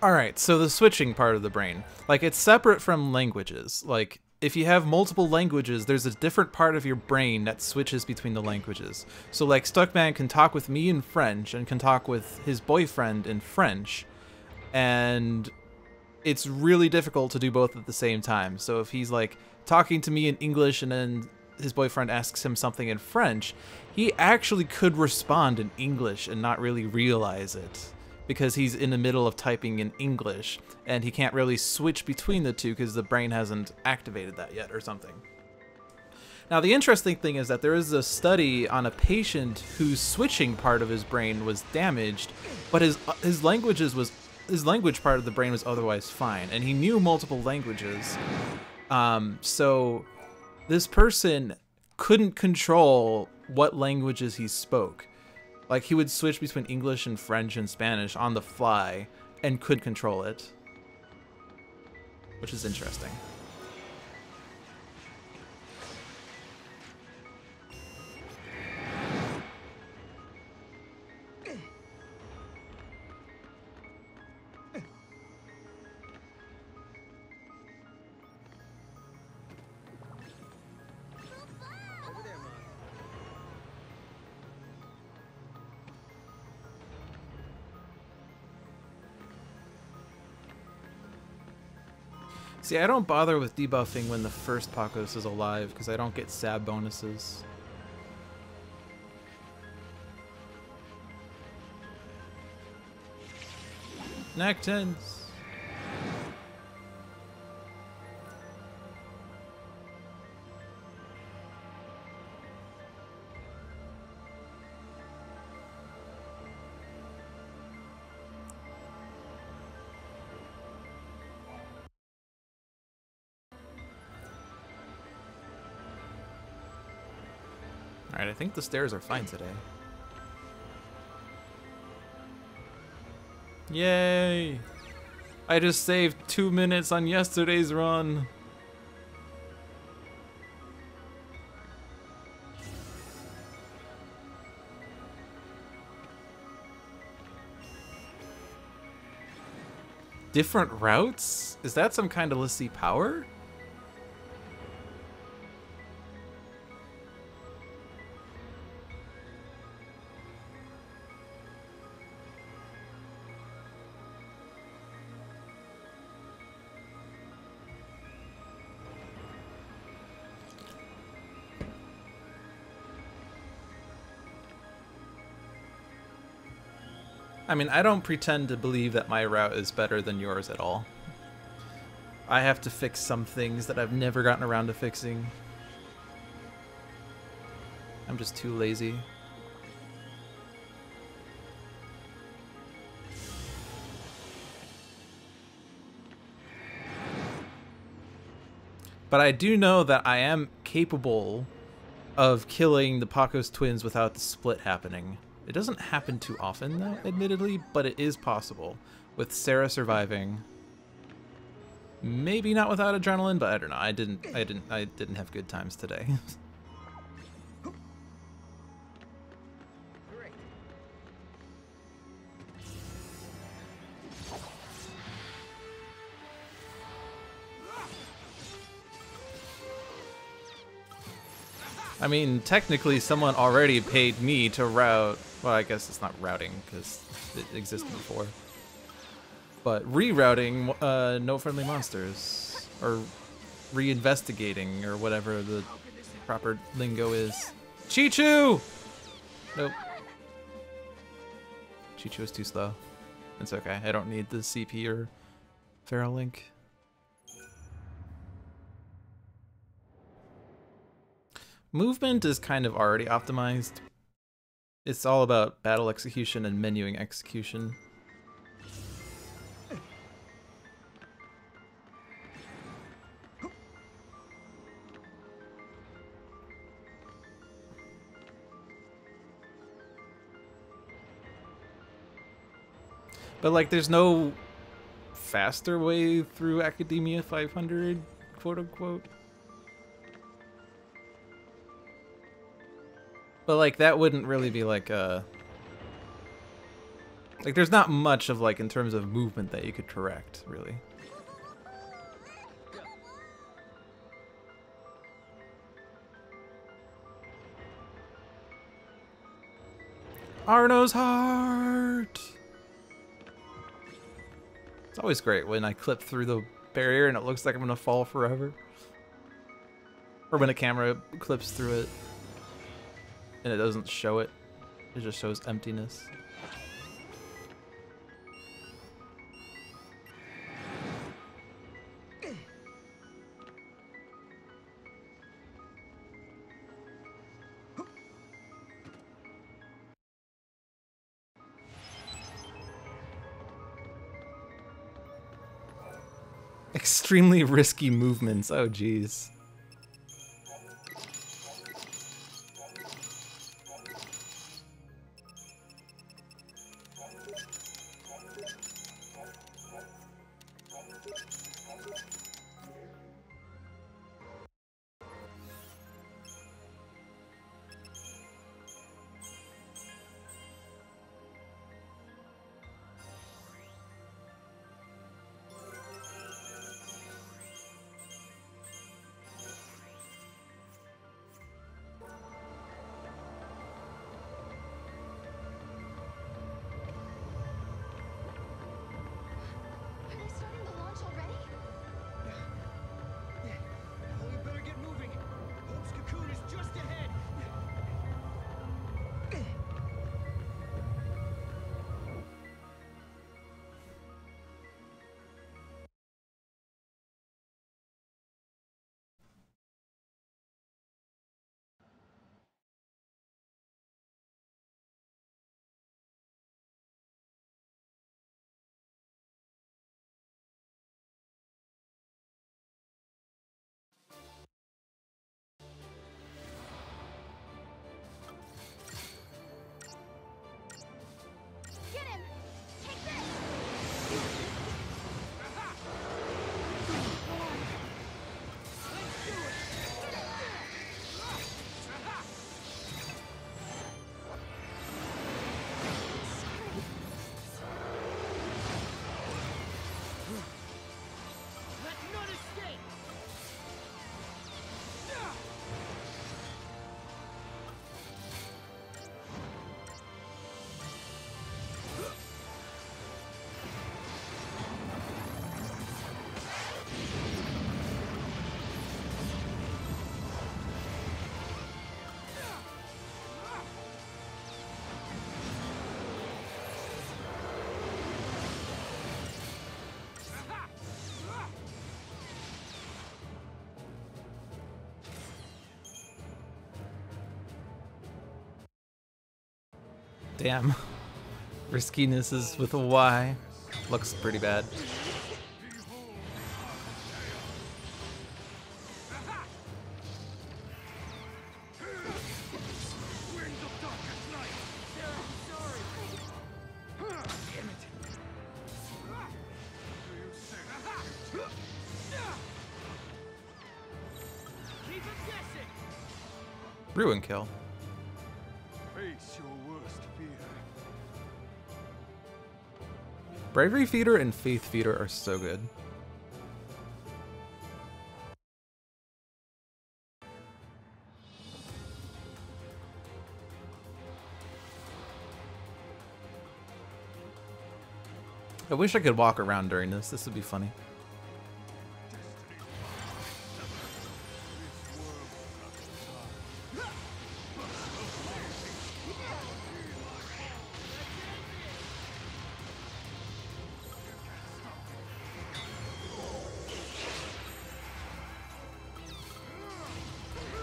Alright, so the switching part of the brain. Like, it's separate from languages. Like, if you have multiple languages, there's a different part of your brain that switches between the languages. So, like, Stuckman can talk with me in French and can talk with his boyfriend in French. And it's really difficult to do both at the same time. So if he's, like, talking to me in English and then his boyfriend asks him something in French, he actually could respond in English and not really realize it, because he's in the middle of typing in English and he can't really switch between the two because the brain hasn't activated that yet or something. Now the interesting thing is that there is a study on a patient whose switching part of his brain was damaged, but his languages was his language part of the brain was otherwise fine, and he knew multiple languages. So this person couldn't control what languages he spoke. Like, he would switch between English and French and Spanish on the fly and could control it, which is interesting. See, I don't bother with debuffing when the first Pakos is alive, because I don't get sab bonuses. Nectins! Alright, I think the stairs are fine today. Yay! I just saved 2 minutes on yesterday's run. Different routes? Is that some kind of Lissy power? I mean, I don't pretend to believe that my route is better than yours at all. I have to fix some things that I've never gotten around to fixing. I'm just too lazy. But I do know that I am capable of killing the Pakos twins without the split happening. It doesn't happen too often, though, admittedly, but it is possible, with Sarah surviving. Maybe not without adrenaline, but I don't know. I didn't have good times today. I mean, technically, someone already paid me to route. Well, I guess it's not routing because it existed before. But rerouting no friendly monsters, or reinvestigating, or whatever the proper lingo is. Chichu! Nope. Chichu is too slow. It's okay. I don't need the CP or Feral Link. Movement is kind of already optimized. It's all about battle execution and menuing execution. But like, there's no faster way through Academia 500, quote unquote. But like, that wouldn't really be like a... Like, there's not much of like, in terms of movement that you could correct, really. Arno's heart! It's always great when I clip through the barrier and it looks like I'm gonna fall forever. Or when a camera clips through it and it doesn't show it. It just shows emptiness. Extremely risky movements. Oh, geez. Are they starting the launch already? Well, we better get moving. Hope's cocoon is just ahead. Get him! Take this! Let none escape. Damn. Riskiness is with a Y. Looks pretty bad. Ruin kill. Face your worst fear. Bravery Feeder and Faith Feeder are so good. I wish I could walk around during this. This would be funny.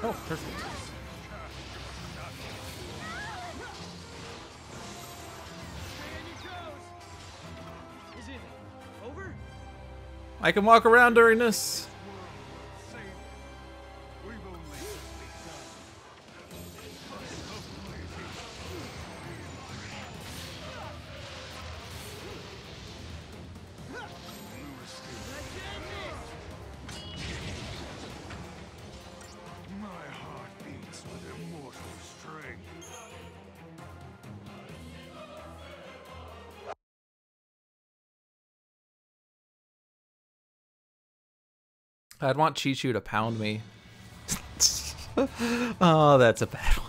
Oh, perfect. Is it over? I can walk around during this. We've only my heart beats with immortal strength. I'd want Chi-Chu to pound me. Oh, that's a bad one.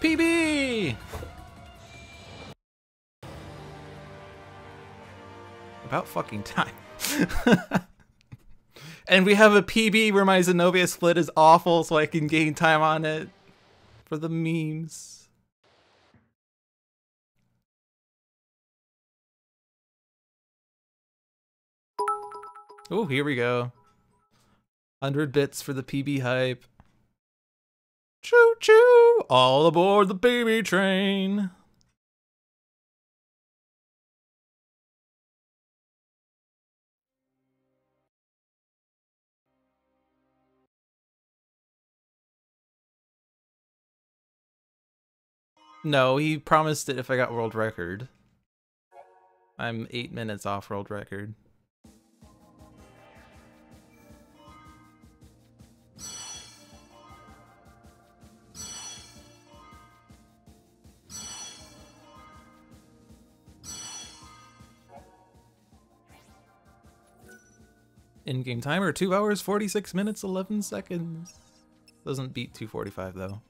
PB! About fucking time. And we have a PB where my Zenobia split is awful, so I can gain time on it for the memes. Oh, here we go. 100 bits for the PB hype. Choo choo! All aboard the baby train! No, he promised it if I got world record. I'm 8 minutes off world record. In-game timer, 2 hours, 46 minutes, 11 seconds. Doesn't beat 2:45 though.